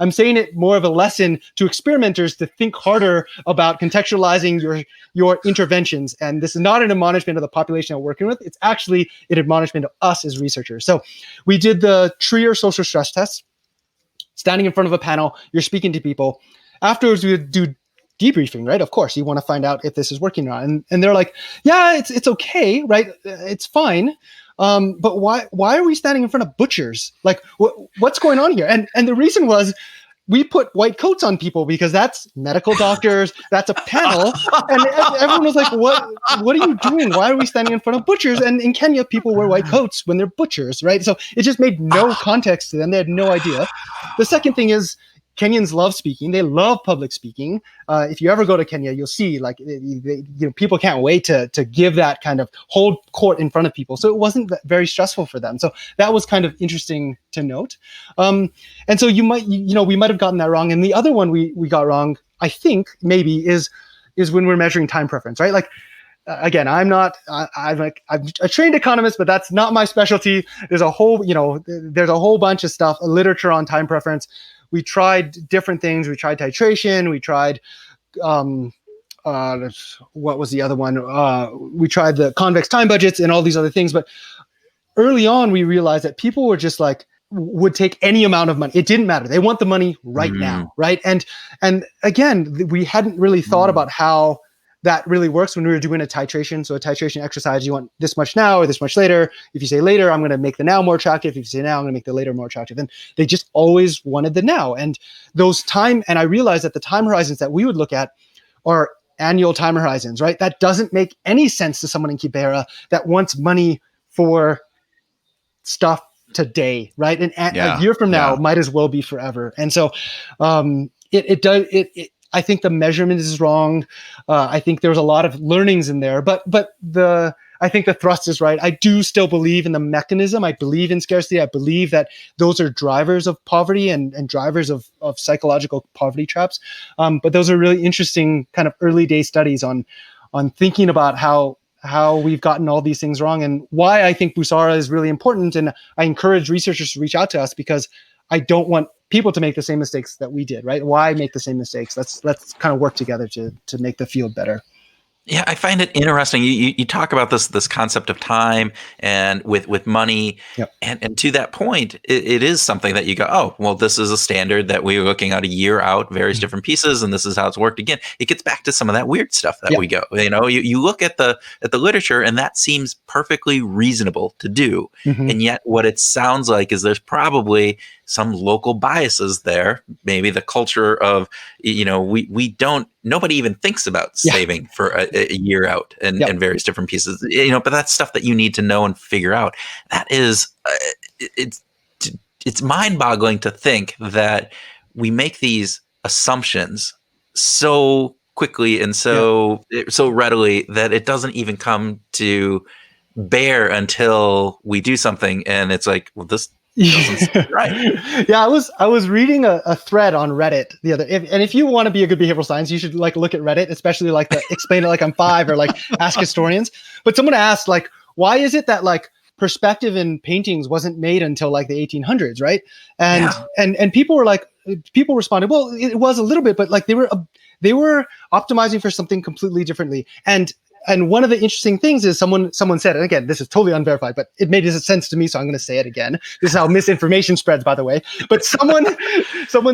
I'm saying it more of a lesson to experimenters to think harder about contextualizing your interventions. And this is not an admonishment of the population I'm working with. It's actually an admonishment of us as researchers. So we did the Trier social stress test, standing in front of a panel, you're speaking to people. Afterwards, we would do debriefing, right? Of course, you want to find out if this is working or not. And they're like, yeah, it's okay, right? It's fine. But why are we standing in front of butchers? Like, what's going on here? And the reason was we put white coats on people because that's medical doctors, that's a panel. And everyone was like, what are you doing? Why are we standing in front of butchers? And in Kenya, people wear white coats when they're butchers, right? So it just made no context to them. They had no idea. The second thing is, Kenyans love speaking. They love public speaking. If you ever go to Kenya, you'll see people can't wait to give that kind of hold court in front of people. So it wasn't very stressful for them. So that was kind of interesting to note. And so we might have gotten that wrong. And the other one we got wrong, I think maybe is when we're measuring time preference, right? Like, again, I'm a trained economist, but that's not my specialty. There's a whole bunch of stuff, literature on time preference. We tried different things. We tried titration. We tried, what was the other one? We tried the convex time budgets and all these other things. But early on, we realized that people were just like, would take any amount of money. It didn't matter. They want the money right now, right? And again, we hadn't really thought about how that really works when we were doing a titration. So a titration exercise, you want this much now or this much later. If you say later, I'm going to make the now more attractive. If you say now, I'm going to make the later more attractive. And they just always wanted the now. And I realized that the time horizons that we would look at are annual time horizons, right? That doesn't make any sense to someone in Kibera that wants money for stuff today, right? And a year from now might as well be forever. And so I think the measurement is wrong. I think there's a lot of learnings in there, but I think the thrust is right. I do still believe in the mechanism. I believe in scarcity. I believe that those are drivers of poverty and drivers of psychological poverty traps. But those are really interesting kind of early day studies on thinking about how we've gotten all these things wrong and why I think Busara is really important. And I encourage researchers to reach out to us because I don't want people to make the same mistakes that we did, right? Why make the same mistakes? Let's kind of work together to make the field better.
Yeah, I find it interesting. You talk about this concept of time and with money,
yep.
and to that point, it is something that you go, oh, well, this is a standard that we are looking at a year out, various different pieces, and this is how it's worked. Again, it gets back to some of that weird stuff that we go. You look at the literature, and that seems perfectly reasonable to do, and yet what it sounds like is there's probably some local biases there. Maybe the culture of nobody even thinks about saving for a year out and various different pieces, but that's stuff that you need to know and figure out. That is, it's mind boggling to think that we make these assumptions so quickly and so readily that it doesn't even come to bear until we do something. And it's like, well, this right.
Yeah, I was reading a thread on Reddit the other, and if you want to be a good behavioral science, you should look at Reddit, especially the explain it like I'm 5 or ask historians. But someone asked why is it that perspective in paintings wasn't made until the 1800s, right? And people responded, well, it was a little bit, but they were optimizing for something completely differently. And one of the interesting things is someone said, and again, this is totally unverified, but it made sense to me, so I'm going to say it again. This is how misinformation spreads, by the way. But someone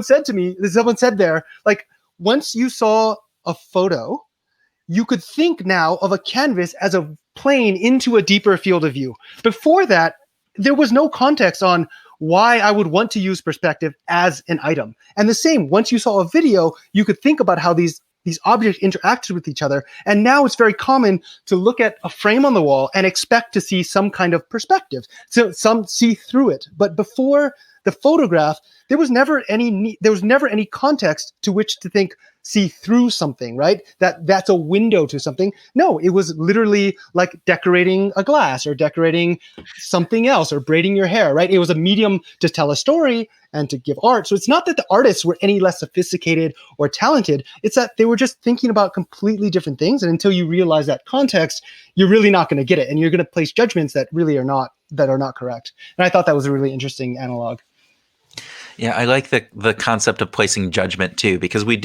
said there, once you saw a photo, you could think now of a canvas as a plane into a deeper field of view. Before that, there was no context on why I would want to use perspective as an item. And the same, once you saw a video, you could think about how these these objects interacted with each other. And now it's very common to look at a frame on the wall and expect to see some kind of perspective. So some see through it. But before the photograph, there was never any context to which to see through something, right? That's a window to something. No, it was literally like decorating a glass or decorating something else or braiding your hair, right? It was a medium to tell a story and to give art. So it's not that the artists were any less sophisticated or talented. It's that they were just thinking about completely different things. And until you realize that context, you're really not going to get it. And you're going to place judgments that really are not correct. And I thought that was a really interesting analog.
Yeah, I like the concept of placing judgment too, because we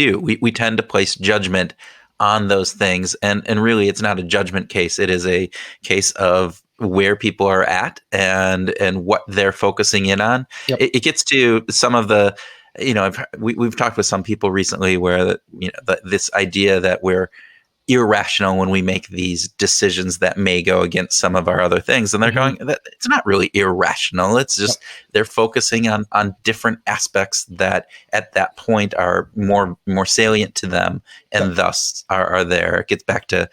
tend to place judgment on those things, and really it's not a judgment case. It is a case of where people are at and what they're focusing in on. Yep. It gets to some of the, we've talked with some people recently where this idea that we're irrational when we make these decisions that may go against some of our other things. And they're going, it's not really irrational. It's just they're focusing on different aspects that at that point are more salient to them and thus are there. It gets back to,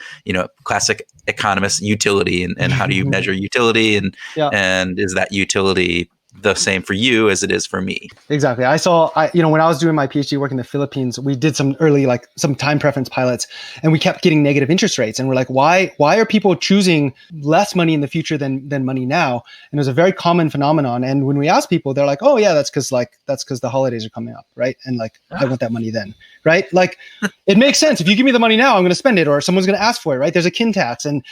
classic economist utility and how do you measure utility and is that utility the same for you as it is for me?
Exactly. When I was doing my PhD work in the Philippines, we did some early, some time preference pilots, and we kept getting negative interest rates. And we're like, why are people choosing less money in the future than money now? And it was a very common phenomenon. And when we asked people, they're like, oh yeah, that's because the holidays are coming up, right? And I want that money then, right? It makes sense. If you give me the money now, I'm going to spend it, or someone's going to ask for it, right? There's a kin tax. And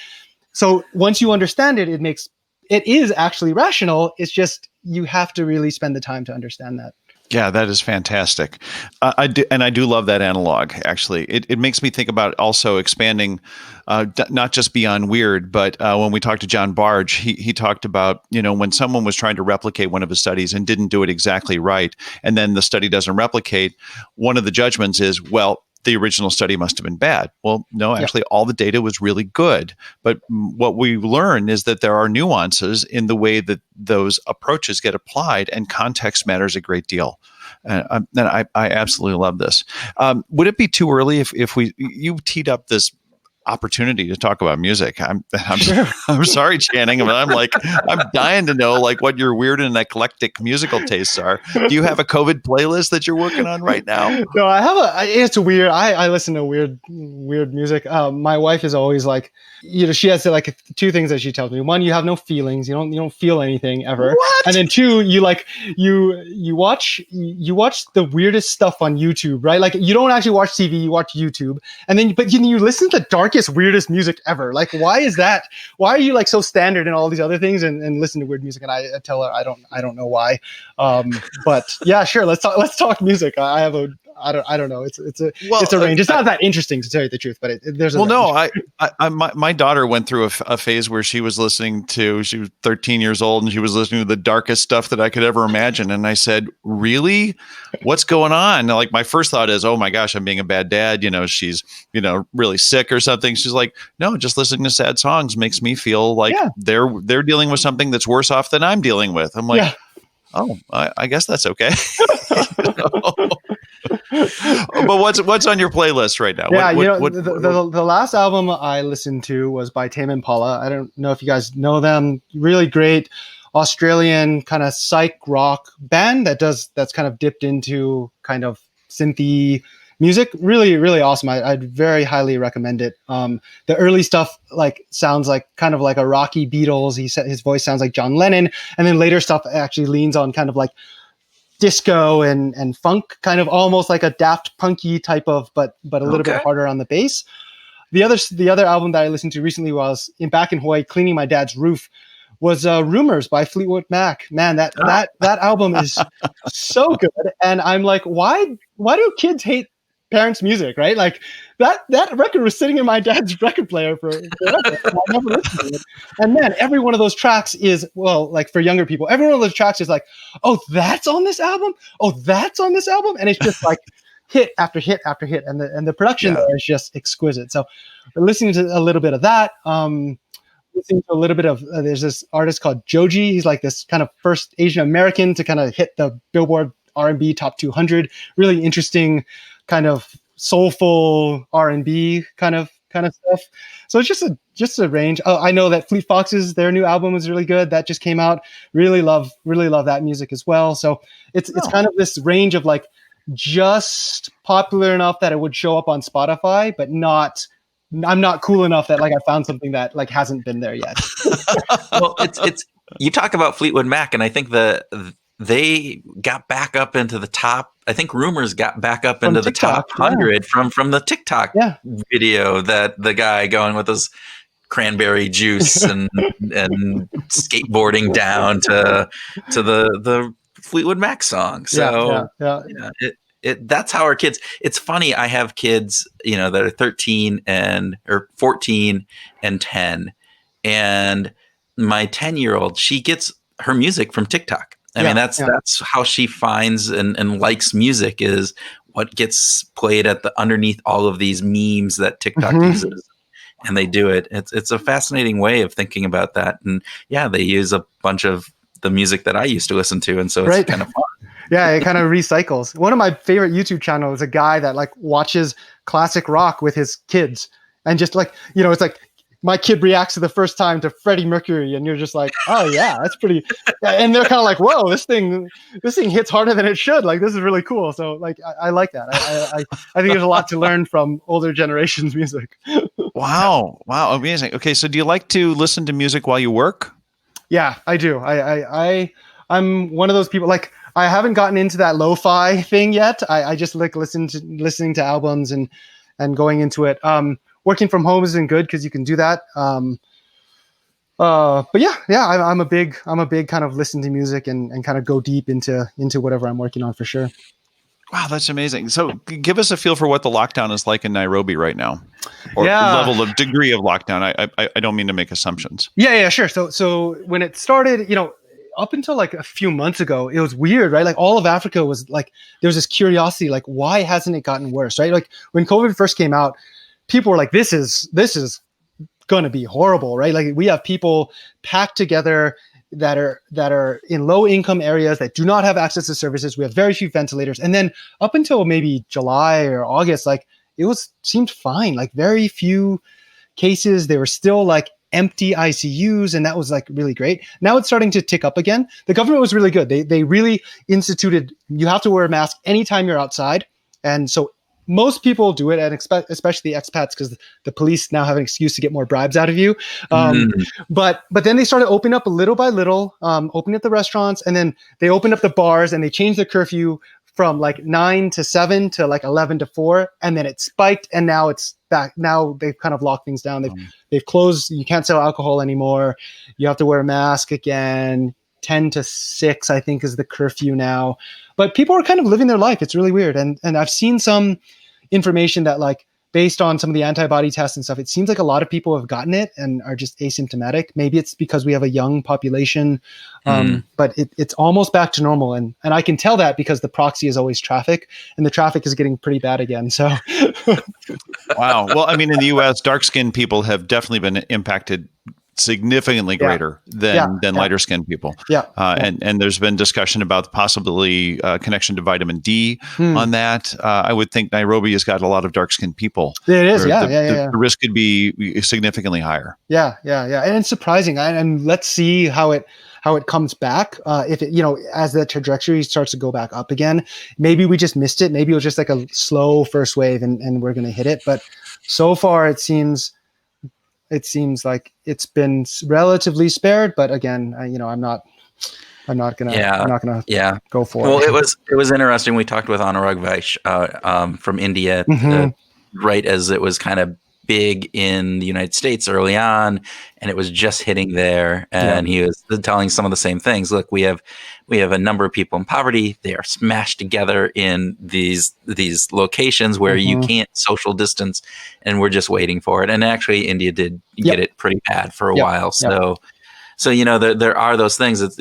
so once you understand it, it is actually rational. It's just, you have to really spend the time to understand that.
Yeah, that is fantastic. I do love that analog, actually. It makes me think about also expanding, not just beyond weird, but when we talked to John Barge, he talked about, when someone was trying to replicate one of his studies and didn't do it exactly right, and then the study doesn't replicate, one of the judgments is, well, the original study must have been bad. Well, no, actually, all the data was really good. But what we learn is that there are nuances in the way that those approaches get applied, and context matters a great deal. And I absolutely love this. Would it be too early if you teed up this opportunity to talk about music? I'm sorry, Channing, but I'm dying to know what your weird and eclectic musical tastes are. Do you have a COVID playlist that you're working on right now?
No, it's weird. I listen to weird music. My wife is always she has two things that she tells me. One, you have no feelings. You don't feel anything ever.
What?
And then two, you watch the weirdest stuff on YouTube, right? You don't actually watch TV, you watch YouTube. And then you listen to the darkest, weirdest music ever. Why is that? Why are you so standard in all these other things and listen to weird music? And I tell her I don't know why. But yeah, sure. Let's talk music. I don't know. It's a range. It's not that interesting, to tell you the truth, but there's a range.
No, my daughter went through a phase where she was 13 years old, and she was listening to the darkest stuff that I could ever imagine. And I said, really? What's going on? My first thought is, oh my gosh, I'm being a bad dad. She's, really sick or something. She's like, no, just listening to sad songs makes me feel like they're dealing with something that's worse off than I'm dealing with. I'm like, oh, I guess that's okay. But what's on your playlist right now?
The last album I listened to was by Tame Impala. I don't know if you guys know them. Really great Australian kind of psych rock band that's kind of dipped into kind of synthy music. Really, really awesome. I'd very highly recommend it. The early stuff sounds kind of like a rocky Beatles. He said his voice sounds like John Lennon, and then later stuff actually leans on kind of disco and funk, kind of almost like a Daft Punky type of, but a little bit harder on the bass. The other album that I listened to recently was back in Hawaii, cleaning my dad's roof, was Rumors by Fleetwood Mac. Man, that album is so good. And I'm like, why do kids hate parents' music, right? That record was sitting in my dad's record player for forever. I never listened to it. And man, every one of those tracks is, for younger people, every one of those tracks is oh, that's on this album? Oh, that's on this album? And it's just hit after hit after hit. And the production there is just exquisite. So we're listening to a little bit of that. Listening to a little bit of, there's this artist called Joji. He's this kind of first Asian American to kind of hit the Billboard R&B Top 200. Really interesting kind of soulful R&B kind of stuff. So it's just a range. Oh, I know that Fleet Foxes, their new album was really good. That just came out. Really love that music as well. So it's kind of this range of like just popular enough that it would show up on Spotify, but I'm not cool enough that like I found something that like hasn't been there yet.
Well, it's you talk about Fleetwood Mac, and I think they got back up into the top. I think Rumors got back up into the top 100 from the TikTok video that the guy going with his cranberry juice and skateboarding down to the Fleetwood Mac song. So that's how our kids. It's funny. I have kids, that are 13 or 14 and 10, and my 10-year-old, she gets her music from TikTok. I mean, that's how she finds and likes music, is what gets played underneath all of these memes that TikTok uses, and they do it. It's a fascinating way of thinking about that. And they use a bunch of the music that I used to listen to. And so it's kind of fun.
Yeah, it kind of recycles. One of my favorite YouTube channels is a guy that like watches classic rock with his kids, and just like, it's like, my kid reacts to the first time to Freddie Mercury, and you're just like, oh yeah, that's pretty. And they're kind of like, whoa, this thing hits harder than it should. Like, this is really cool. So like, I like that. I think there's a lot to learn from older generations' music.
Wow, amazing. Okay, so do you like to listen to music while you work?
Yeah, I do. I'm one of those people. Like, I haven't gotten into that lo-fi thing yet. I just like listening to albums and going into it. Working from home isn't good because you can do that. But I'm a big kind of listen to music and kind of go deep into whatever I'm working on for sure.
Wow, that's amazing. So give us a feel for what the lockdown is like in Nairobi right now, or level of degree of lockdown. I don't mean to make assumptions.
Yeah, sure. So when it started, up until like a few months ago, it was weird, right? Like all of Africa was like, there was this curiosity, like, why hasn't it gotten worse, right? Like when COVID first came out, people were like, this is going to be horrible, right? Like we have people packed together that are in low income areas that do not have access to services. We have very few ventilators. And then up until maybe July or August, like seemed fine, like very few cases. They were still like empty ICUs, and that was like really great. Now it's starting to tick up again. The government was really good. They really instituted, you have to wear a mask anytime you're outside. And so most people do it, and especially expats, because the police now have an excuse to get more bribes out of you. But then they started opening up little by little, opening up the restaurants, and then they opened up the bars, and they changed the curfew from like 9 to 7 to like 11 to 4, and then it spiked, and now it's back. Now they've kind of locked things down. They've closed. You can't sell alcohol anymore. You have to wear a mask again. 10 to 6, I think, is the curfew now. But people are kind of living their life. It's really weird. And I've seen some information that, like, based on some of the antibody tests and stuff, it seems like a lot of people have gotten it and are just asymptomatic. Maybe it's because we have a young population, but it's almost back to normal. And I can tell that because the proxy is always traffic, and the traffic is getting pretty bad again. So,
wow. Well, I mean, in the U.S., dark-skinned people have definitely been impacted significantly greater than lighter skinned people. And there's been discussion about possibly connection to vitamin D on that. I would think Nairobi has got a lot of dark skinned people.
It is.
The risk could be significantly higher.
Yeah. And it's surprising. And let's see how it comes back. If it, as the trajectory starts to go back up again, maybe we just missed it. Maybe it was just like a slow first wave and we're going to hit it. But so far it seems like it's been relatively spared, but again, I'm not gonna go for it.
Well, it was interesting. We talked with Anurag Vaish from India, right as it was kind of big in the United States early on, and it was just hitting there. And he was telling some of the same things. Look, we have a number of people in poverty. They are smashed together in these locations where you can't social distance, and we're just waiting for it. And actually, India did get it pretty bad for a while. So there are those things that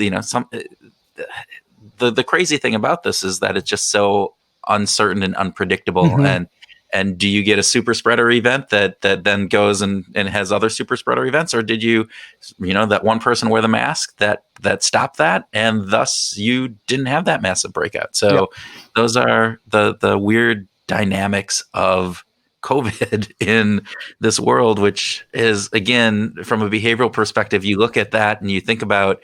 the crazy thing about this is that it's just so uncertain and unpredictable. And do you get a super spreader event that then goes and has other super spreader events? Or did you that one person wear the mask that stopped that, and thus you didn't have that massive breakout? So those are the weird dynamics of COVID in this world, which is, again, from a behavioral perspective, you look at that and you think about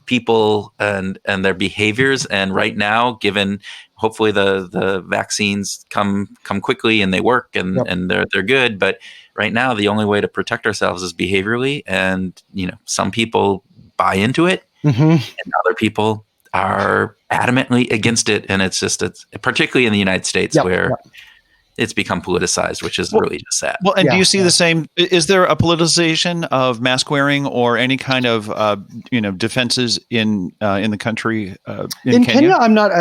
people and their behaviors. And right now, given hopefully the vaccines come quickly and they work and they're good, but right now the only way to protect ourselves is behaviorally. And some people buy into it, and other people are adamantly against it. And it's particularly in the United States where it's become politicized, which is really just sad.
Well, and do you see the same? Is there a politicization of mask wearing or any kind of defenses in the country in Kenya?
I'm not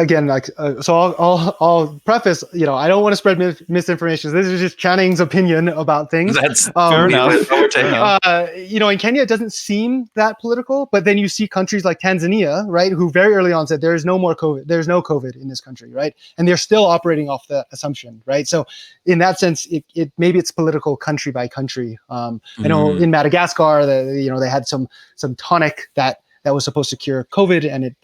so I'll preface. I don't want to spread misinformation. This is just Channing's opinion about things.
That's fair enough.
In Kenya, it doesn't seem that political, but then you see countries like Tanzania, right, who very early on said there is no more COVID. There's no COVID in this country, right, and they're still operating off the assumption, right. So in that sense, it maybe it's political country by country. I know in Madagascar, they had some tonic that was supposed to cure COVID, and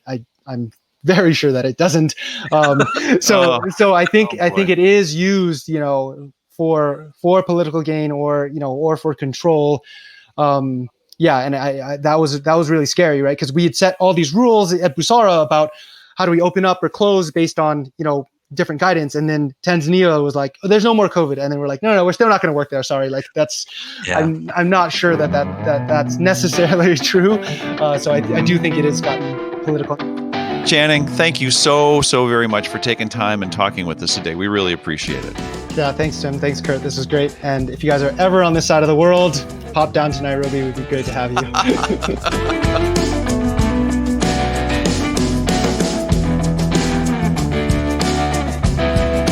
I'm very sure that it doesn't. So I think it is used, for political gain or for control. And that was really scary, right? Because we had set all these rules at Busara about how do we open up or close based on different guidance, and then Tanzania was like, oh, there's no more COVID, and then we're like, no, we're still not going to work there. Sorry, like that's I'm not sure that's necessarily true. So I do think it has gotten political.
Channing, thank you so very much for taking time and talking with us today. We really appreciate it.
Yeah, thanks, Tim. Thanks, Kurt. This is great. And if you guys are ever on this side of the world, pop down to Nairobi. It would be great to have you.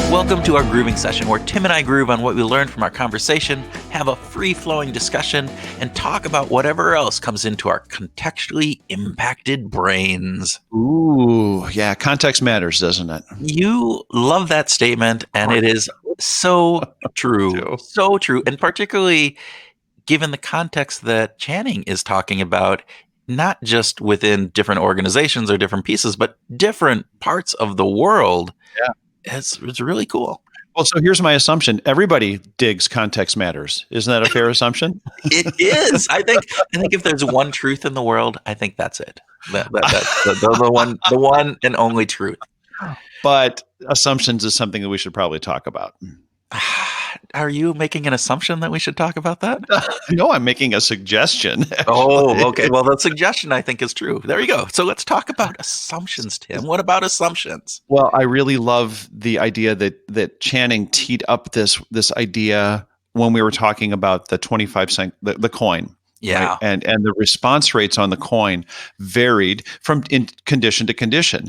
Welcome to our grooving session, where Tim and I groove on what we learned from our conversation, have a free-flowing discussion, and talk about whatever else comes into our contextually impacted brains.
Ooh, yeah, context matters, doesn't it?
You love that statement, and it is so true. So true, and particularly given the context that Channing is talking about, not just within different organizations or different pieces, but different parts of the world.
Yeah.
It's really cool.
Well, so here's my assumption. Everybody digs context matters. Isn't that a fair assumption?
It is. I think if there's one truth in the world, I think that's it. That's the one and only truth.
But assumptions is something that we should probably talk about.
Are you making an assumption that we should talk about that?
No, I'm making a suggestion.
Oh, okay. Well, the suggestion I think is true. There you go. So let's talk about assumptions, Tim. What about assumptions?
Well, I really love the idea that Channing teed up this idea when we were talking about the 25 cent, the coin.
Yeah.
Right? And the response rates on the coin varied from condition to condition.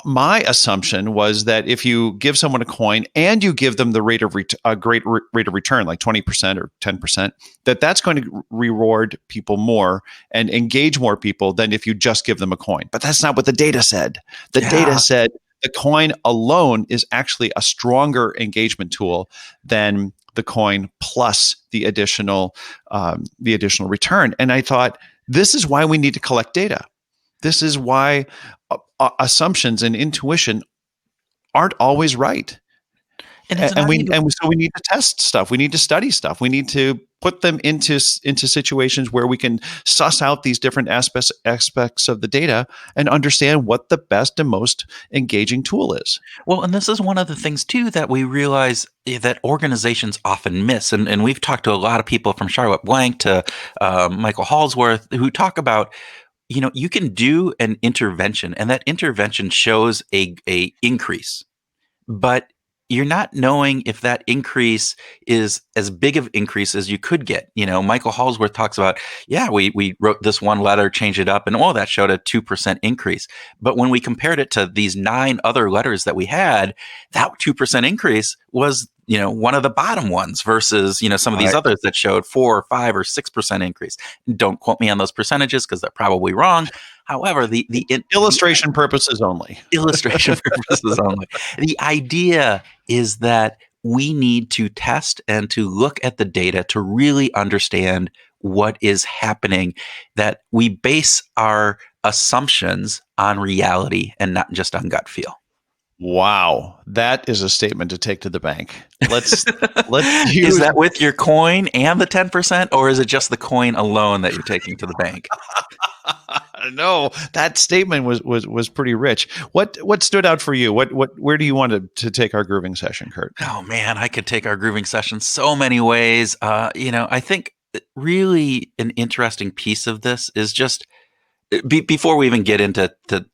My assumption was that if you give someone a coin and you give them the rate of great rate of return, like 20% or 10%, that's going to reward people more and engage more people than if you just give them a coin. But that's not what the data said. The data said the coin alone is actually a stronger engagement tool than the coin plus the additional return. And I thought, this is why we need to collect data. This is why assumptions and intuition aren't always right. So we need to test stuff. We need to study stuff. We need to put them into situations where we can suss out these different aspects of the data and understand what the best and most engaging tool is.
Well, and this is one of the things, too, that we realize that organizations often miss. And we've talked to a lot of people from Charlotte Blank to Michael Hallsworth who talk about, you can do an intervention, and that intervention shows a increase, but you're not knowing if that increase is as big of increase as you could get. Michael Hallsworth talks about, we wrote this one letter, changed it up, and that showed a 2% increase. But when we compared it to these 9 other letters that we had, that 2% increase was one of the bottom ones versus, some of these others that showed 4 or 5 or 6% increase. Don't quote me on those percentages because they're probably wrong. However, the
illustration purposes only.
Illustration purposes only. The idea is that we need to test and to look at the data to really understand what is happening, that we base our assumptions on reality and not just on gut feel.
Wow, that is a statement to take to the bank. Let's use.
Is that with your coin and the 10%, or is it just the coin alone that you're taking to the bank?
No, that statement was pretty rich. What stood out for you? Where do you want to take our grooving session, Kurt?
Oh man, I could take our grooving session so many ways. I think really an interesting piece of this is just before we even get into to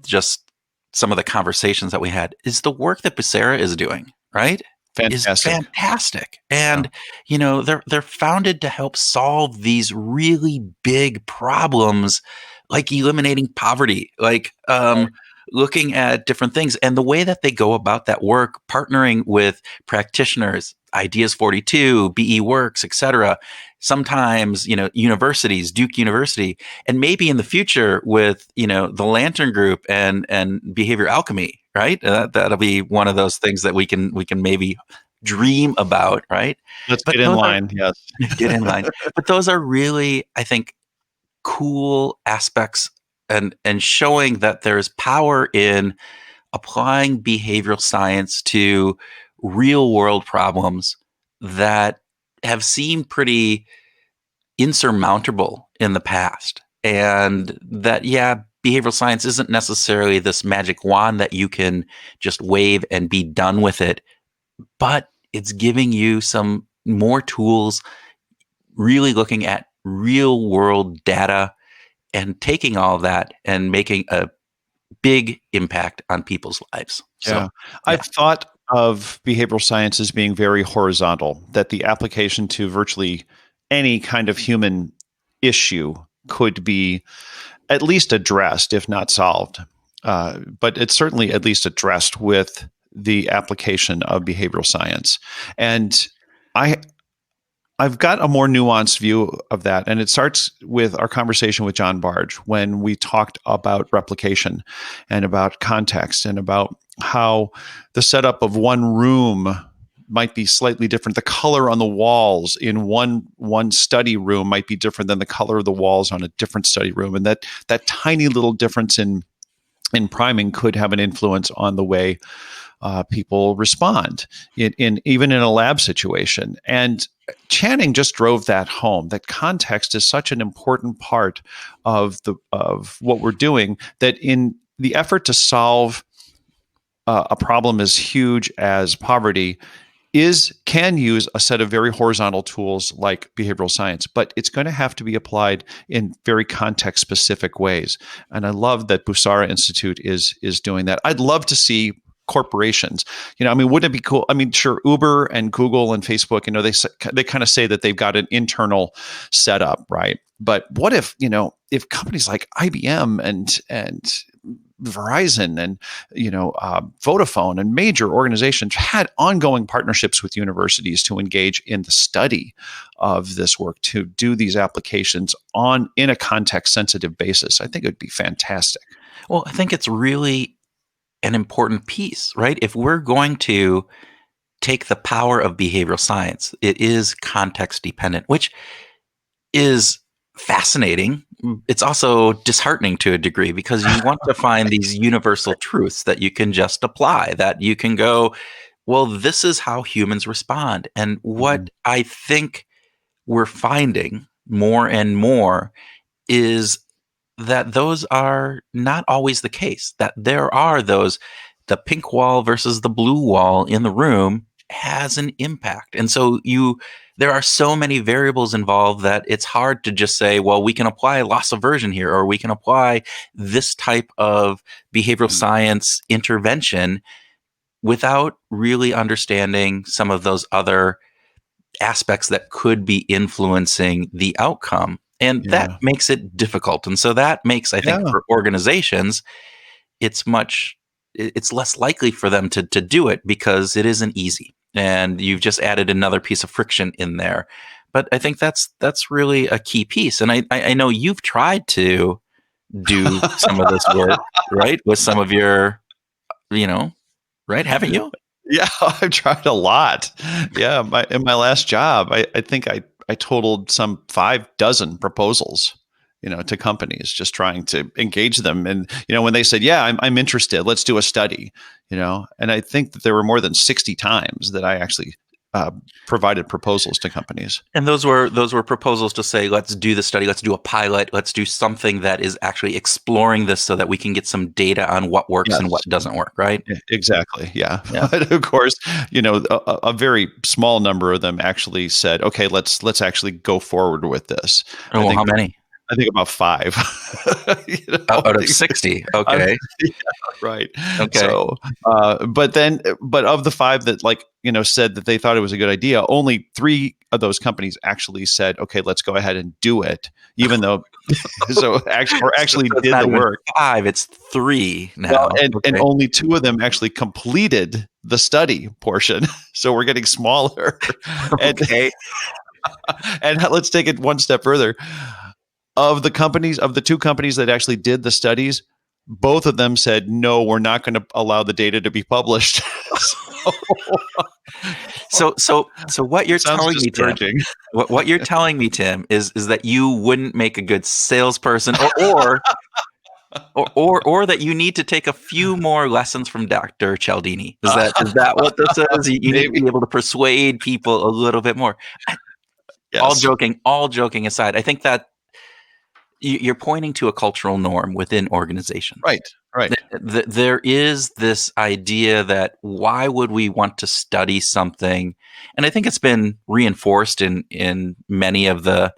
just some of the conversations that we had, is the work that Busara is doing, right? Is
Fantastic.
fantastic. And, they're founded to help solve these really big problems, like eliminating poverty, like looking at different things. And the way that they go about that work, partnering with practitioners, Ideas 42, BE Works, etc. Sometimes, universities, Duke University, and maybe in the future with, the Lantern Group and Behavior Alchemy, right? That'll be one of those things that we can maybe dream about, right?
Let's get in line. Yes.
Get in line. But those are really, I think, cool aspects and showing that there's power in applying behavioral science to real world problems that have seemed pretty insurmountable in the past. And that, behavioral science isn't necessarily this magic wand that you can just wave and be done with it, but it's giving you some more tools, really looking at real world data and taking all of that and making a big impact on people's lives.
Yeah. I've thought of behavioral science as being very horizontal, that the application to virtually any kind of human issue could be at least addressed, if not solved. But it's certainly at least addressed with the application of behavioral science. And I've got a more nuanced view of that. And it starts with our conversation with John Barge when we talked about replication and about context and about how the setup of one room might be slightly different. The color on the walls in one study room might be different than the color of the walls on a different study room. And that tiny little difference in priming could have an influence on the way people respond in even in a lab situation. And Channing just drove that home. That context is such an important part of what we're doing, that in the effort to solve a problem as huge as poverty can use a set of very horizontal tools like behavioral science, but it's going to have to be applied in very context specific ways. And I love that Busara Institute is doing that. I'd love to see corporations, wouldn't it be cool? Sure, Uber and Google and Facebook, they kind of say that they've got an internal setup, right? But what if companies like IBM and Verizon and Vodafone and major organizations had ongoing partnerships with universities to engage in the study of this work, to do these applications in a context sensitive basis? I think it would be fantastic.
Well, I think it's really an important piece, right? If we're going to take the power of behavioral science, it is context dependent, which is fascinating. It's also disheartening to a degree, because you want to find these universal truths that you can just apply, that you can go, well, this is how humans respond. And what I think we're finding more and more is that those are not always the case, that there are the pink wall versus the blue wall in the room has an impact. And so there are so many variables involved that it's hard to just say, well, we can apply loss aversion here, or we can apply this type of behavioral science intervention without really understanding some of those other aspects that could be influencing the outcome. And that makes it difficult. And so that makes, I think, for organizations, it's less likely for them to do it, because it isn't easy. And you've just added another piece of friction in there. But I think that's really a key piece. And I know you've tried to do some of this work, right? With some of your, right? Haven't you?
Yeah, I've tried a lot. Yeah, in my last job, I think I totaled some 6 proposals, to companies, just trying to engage them. And, when they said, yeah, I'm interested, let's do a study, and I think that there were more than 60 times that I actually provided proposals to companies.
And those were proposals to say, let's do the study, let's do a pilot, let's do something that is actually exploring this so that we can get some data on what works and what doesn't work, right?
Exactly. Yeah. But of course, a very small number of them actually said, okay, let's actually go forward with this.
Oh, well, how many?
I think about 5.
Out of 60. Okay.
Right.
Okay.
So, but of the 5 that said that they thought it was a good idea, only 3 of those companies actually said, okay, let's go ahead and do it, even though, actually
so
did the work.
5, it's 3 now.
Well, and only 2 of them actually completed the study portion. So we're getting smaller.
Okay.
And let's take it one step further. Of the 2 companies that actually did the studies, both of them said, no, we're not going to allow the data to be published.
So what you're telling me, Tim, what you're telling me, Tim, is that you wouldn't make a good salesperson, or that you need to take a few more lessons from Dr. Cialdini. Is that what this is? You need to be able to persuade people a little bit more. Yes. All joking aside, I think that you're pointing to a cultural norm within organizations.
Right.
There is this idea that why would we want to study something? And I think it's been reinforced in many of the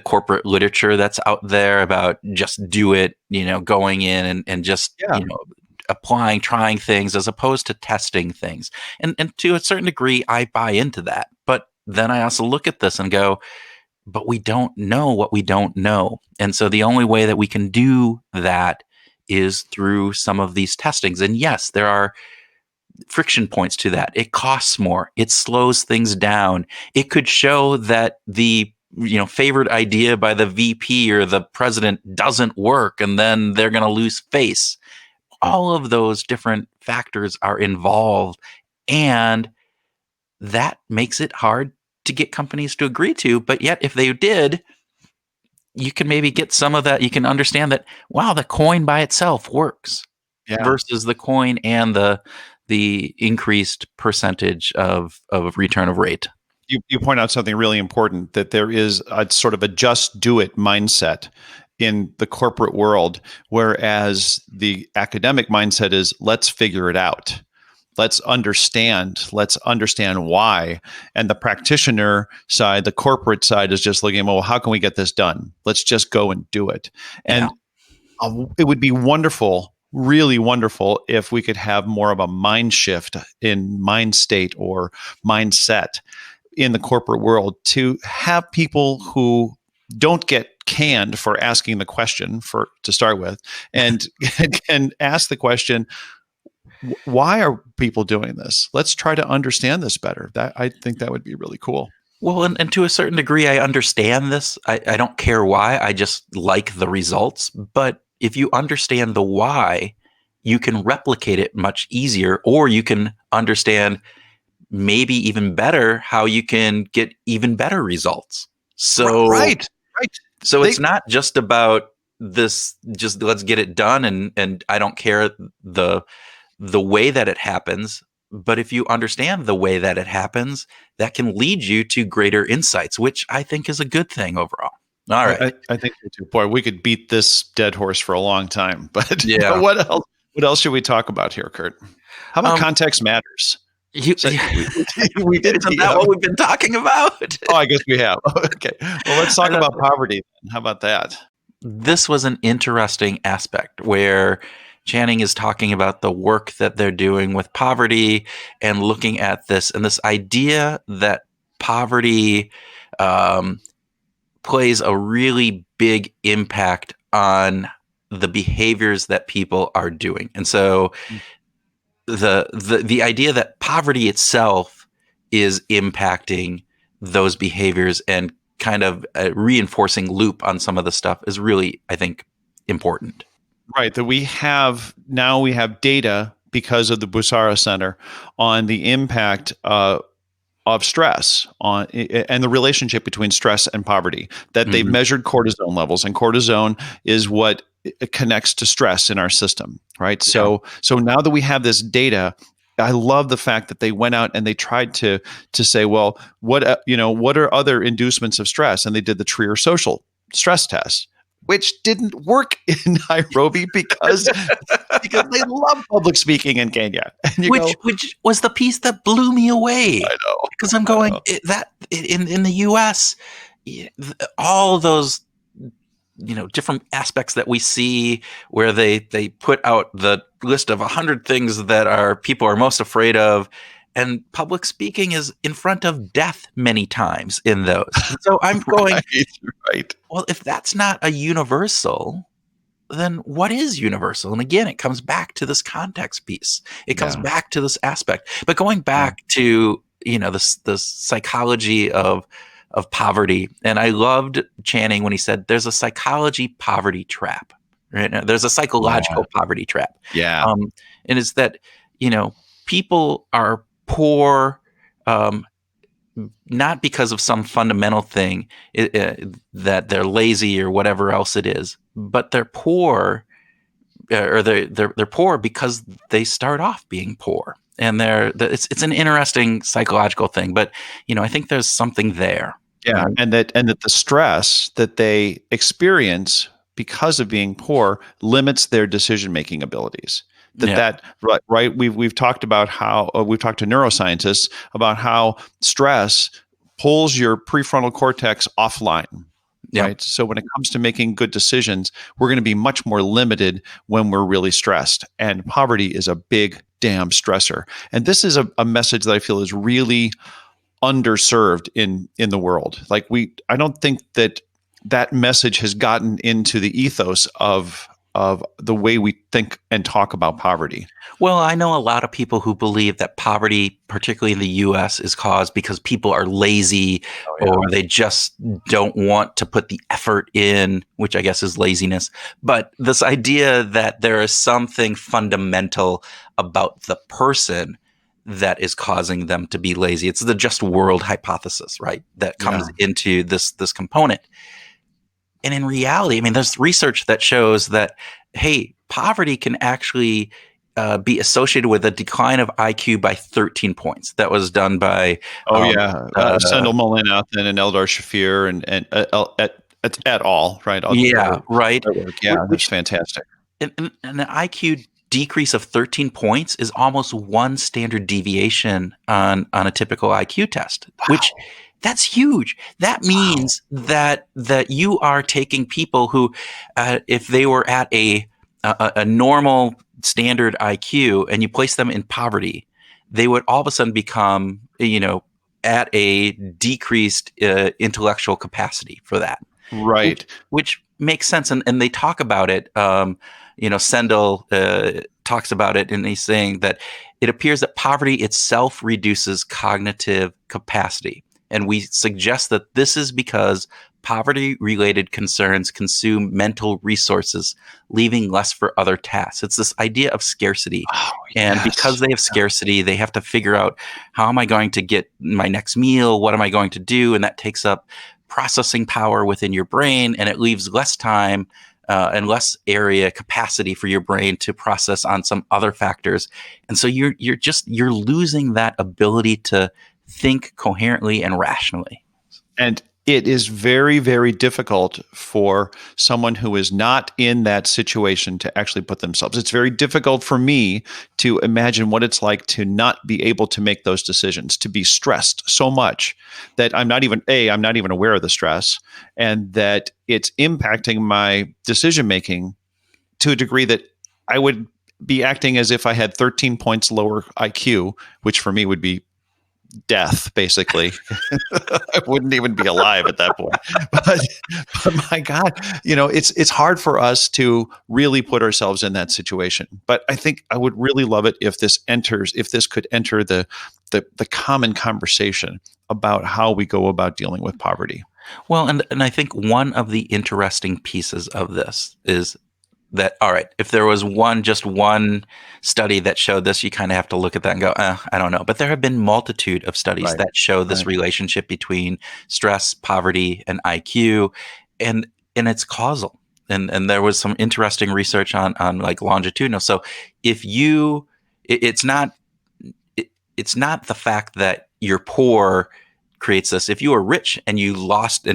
corporate literature that's out there about just do it, going in and just, applying, trying things as opposed to testing things. And to a certain degree, I buy into that. But then I also look at this and go, but we don't know what we don't know. And so the only way that we can do that is through some of these testings. And yes, there are friction points to that. It costs more. It slows things down. It could show that the favored idea by the VP or the president doesn't work, and then they're going to lose face. All of those different factors are involved, and that makes it hard to get companies to agree to. But yet, if they did, you can maybe get some of that. You can understand that, wow, the coin by itself works versus the coin and the increased percentage of return of rate.
You point out something really important, that there is a sort of a just do it mindset in the corporate world, whereas the academic mindset is let's figure it out. Let's understand why. And the practitioner side, the corporate side, is just looking, well, how can we get this done? Let's just go and do it. And it would be wonderful, really wonderful, if we could have more of a mind shift in mind state or mindset in the corporate world, to have people who don't get canned for asking the question to start with, and can ask the question, why are people doing this? Let's try to understand this better. I think that would be really cool.
Well, and to a certain degree, I understand this. I don't care why. I just like the results. But if you understand the why, you can replicate it much easier, or you can understand maybe even better how you can get even better results. So
right.
So it's not just about this, just let's get it done, and I don't care the way that it happens. But if you understand the way that it happens, that can lead you to greater insights, which I think is a good thing overall. All right.
I think so too. Boy, we could beat this dead horse for a long time, but
yeah.
What else should we talk about here, Kurt? How about context matters?
We did. Isn't that what we've been talking about?
Oh, I guess we have. Okay. Well, let's talk about poverty. How about that?
This was an interesting aspect where Channing is talking about the work that they're doing with poverty and looking at this and this idea that poverty plays a really big impact on the behaviors that people are doing. And so the idea that poverty itself is impacting those behaviors and kind of a reinforcing loop on some of the stuff is really, I think, important.
Right. That we have data because of the Busara Center on the impact on of stress and the relationship between stress and poverty, that they've measured cortisone levels, and cortisone is what connects to stress in our system, right? So now that we have this data, I love the fact that they went out and they tried to say, well, what are other inducements of stress? And they did the Trier social stress test, which didn't work in Nairobi because they love public speaking in Kenya. And
which was the piece that blew me away.
I know.
Because I'm going, that in the US, all those different aspects that we see where they put out the list of 100 things that people are most afraid of, and public speaking is in front of death many times in those. So I'm going,
right.
Well, if that's not a universal, then what is universal? And again, it comes back to this context piece. It comes back to this aspect. But going back to the psychology of poverty, and I loved Channing when he said there's a psychology poverty trap. Right? There's a psychological poverty trap.
Yeah,
and it's that people are poor. Not because of some fundamental thing that they're lazy or whatever else it is, but they're poor, or they're poor because they start off being poor, and it's an interesting psychological thing. But I think there's something there.
Yeah, and that the stress that they experience because of being poor limits their decision-making abilities. Right. We've talked about how we've talked to neuroscientists about how stress pulls your prefrontal cortex offline. Yeah. Right. So when it comes to making good decisions, we're going to be much more limited when we're really stressed. And poverty is a big damn stressor. And this is a message that I feel is really underserved in the world. Like I don't think that message has gotten into the ethos of the way we think and talk about poverty.
Well, I know a lot of people who believe that poverty, particularly in the U.S., is caused because people are lazy or they just don't want to put the effort in, which I guess is laziness. But this idea that there is something fundamental about the person that is causing them to be lazy. It's the just world hypothesis, right? That comes into this component. And in reality, I mean, there's research that shows that, hey, poverty can actually be associated with a decline of IQ by 13 points. That was done by
Sendel Mullinath and Eldar Shafir and et al. Right?
Right.
Yeah, that's fantastic.
And an IQ decrease of 13 points is almost one standard deviation on a typical IQ test, which that's huge. That means that you are taking people who, if they were at a normal standard IQ and you place them in poverty, they would all of a sudden become, at a decreased intellectual capacity for that.
Right.
Which makes sense. And they talk about it. Sendel talks about it, and he's saying that it appears that poverty itself reduces cognitive capacity. And we suggest that this is because poverty-related concerns consume mental resources, leaving less for other tasks. It's this idea of scarcity. And because they have scarcity, they have to figure out, how am I going to get my next meal? What am I going to do? And that takes up processing power within your brain, and it leaves less time and less area capacity for your brain to process on some other factors. And so you're losing that ability to think coherently and rationally.
And it is very, very difficult for someone who is not in that situation to actually put themselves. It's very difficult for me to imagine what it's like to not be able to make those decisions, to be stressed so much that I'm not even aware of the stress, and that it's impacting my decision making to a degree that I would be acting as if I had 13 points lower IQ, which for me would be death, basically. I wouldn't even be alive at that point. But my God, it's hard for us to really put ourselves in that situation. But I think I would really love it if this could enter the common conversation about how we go about dealing with poverty.
Well, and I think one of the interesting pieces of this is that, all right, if there was just one study that showed this, you kind of have to look at that and go, I don't know. But there have been multitude of studies that show this relationship between stress, poverty, and IQ, and it's causal. And there was some interesting research on like longitudinal. So if it's not the fact that you're poor creates this. If you are rich and you lost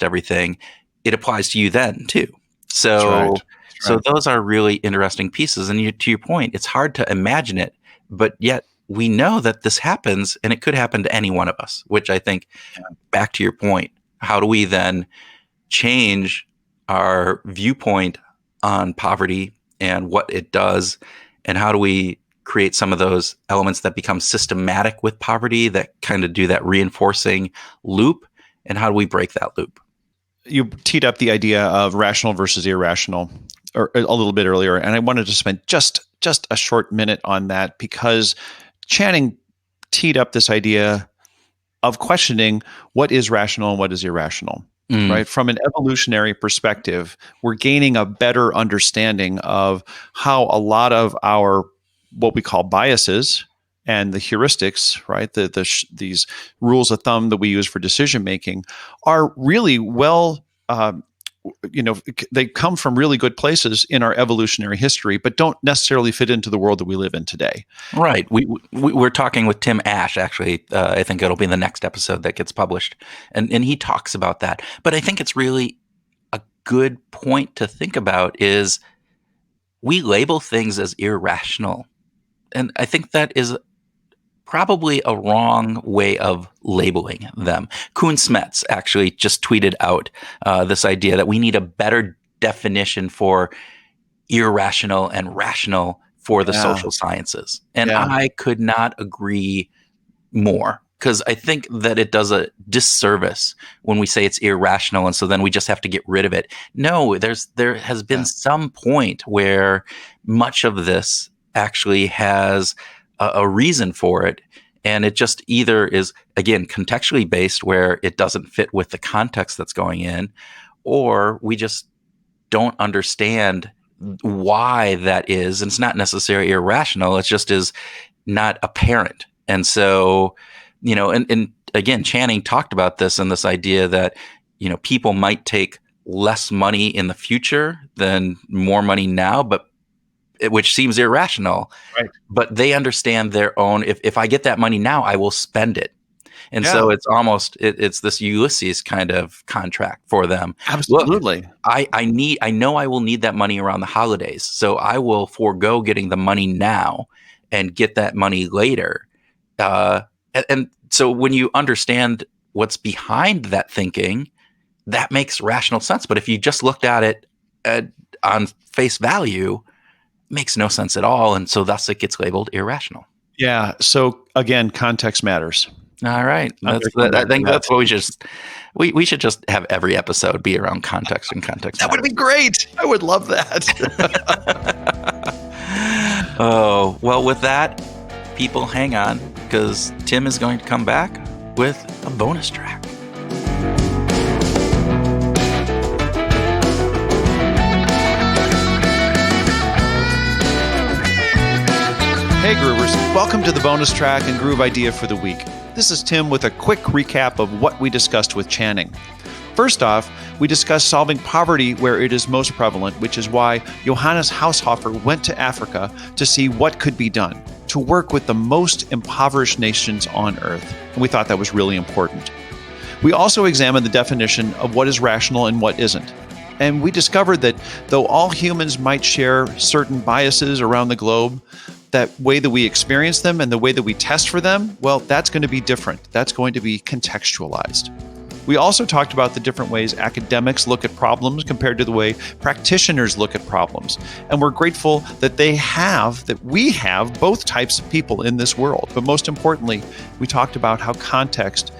everything, it applies to you then too. So So those are really interesting pieces. And to your point, it's hard to imagine it, but yet we know that this happens, and it could happen to any one of us, which I think, back to your point, how do we then change our viewpoint on poverty and what it does, and how do we create some of those elements that become systematic with poverty that kind of do that reinforcing loop, and how do we break that loop?
You teed up the idea of rational versus irrational or a little bit earlier, and I wanted to spend just a short minute on that, because Channing teed up this idea of questioning what is rational and what is irrational. Right? From an evolutionary perspective, we're gaining a better understanding of how a lot of our what we call biases and the heuristics, right? These rules of thumb that we use for decision making are really well, they come from really good places in our evolutionary history, but don't necessarily fit into the world that we live in today.
Right. We're talking with Tim Ash, actually. I think it'll be in the next episode that gets published. And he talks about that. But I think it's really a good point to think about is we label things as irrational. And I think that is probably a wrong way of labeling them. Kuhn Smets actually just tweeted out this idea that we need a better definition for irrational and rational for the social sciences. And I could not agree more, because I think that it does a disservice when we say it's irrational and so then we just have to get rid of it. No, there has been some point where much of this actually has a reason for it, and it just either is, again, contextually based, where it doesn't fit with the context that's going in, or we just don't understand why that is, and it's not necessarily irrational, it just is not apparent. And so, and again, Channing talked about this and this idea that, people might take less money in the future than more money now, which seems irrational, right? But they understand their own, if I get that money now, I will spend it. And so it's almost, it's this Ulysses kind of contract for them.
Absolutely.
Look, I know I will need that money around the holidays, so I will forego getting the money now and get that money later. And so when you understand what's behind that thinking, that makes rational sense. But if you just looked at it on face value, makes no sense at all, and so thus it gets labeled irrational. Yeah.
So again, context matters.
All right. I think that's what we should just have every episode be around context and context.
That would be great. I would love that.
Oh, well, with that, people, hang on, because Tim is going to come back with a bonus track.
Hey Groovers, welcome to the bonus track and groove idea for the week. This is Tim with a quick recap of what we discussed with Channing. First off, we discussed solving poverty where it is most prevalent, which is why Johannes Haushofer went to Africa to see what could be done, to work with the most impoverished nations on earth. And we thought that was really important. We also examined the definition of what is rational and what isn't. And we discovered that though all humans might share certain biases around the globe, that way that we experience them and the way that we test for them, well, that's going to be different. That's going to be contextualized. We also talked about the different ways academics look at problems compared to the way practitioners look at problems. And we're grateful that we have both types of people in this world. But most importantly, we talked about how context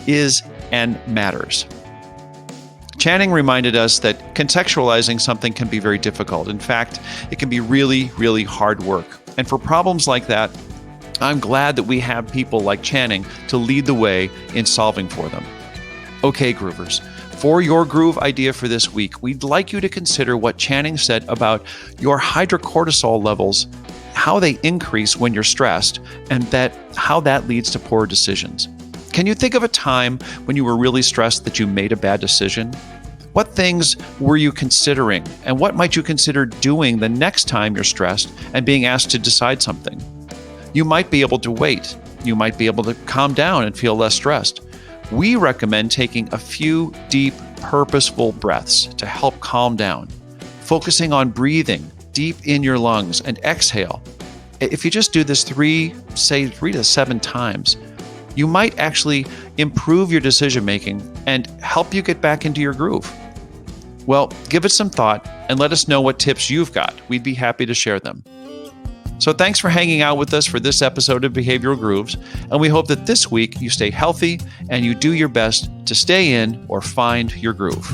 is and matters. Channing reminded us that contextualizing something can be very difficult. In fact, it can be really, really hard work. And for problems like that, I'm glad that we have people like Channing to lead the way in solving for them. Okay, Groovers, For your groove idea for this week, we'd like you to consider what Channing said about your hydrocortisol levels, how they increase when you're stressed, and how that leads to poor decisions. Can you think of a time when you were really stressed that you made a bad decision? What things were you considering, and what might you consider doing the next time you're stressed and being asked to decide something? You might be able to wait. You might be able to calm down and feel less stressed. We recommend taking a few deep, purposeful breaths to help calm down, focusing on breathing deep in your lungs and exhale. If you just do this 3 to 7 times, you might actually improve your decision making and help you get back into your groove. Well, give it some thought and let us know what tips you've got. We'd be happy to share them. So thanks for hanging out with us for this episode of Behavioral Grooves, and we hope that this week you stay healthy and you do your best to stay in or find your groove.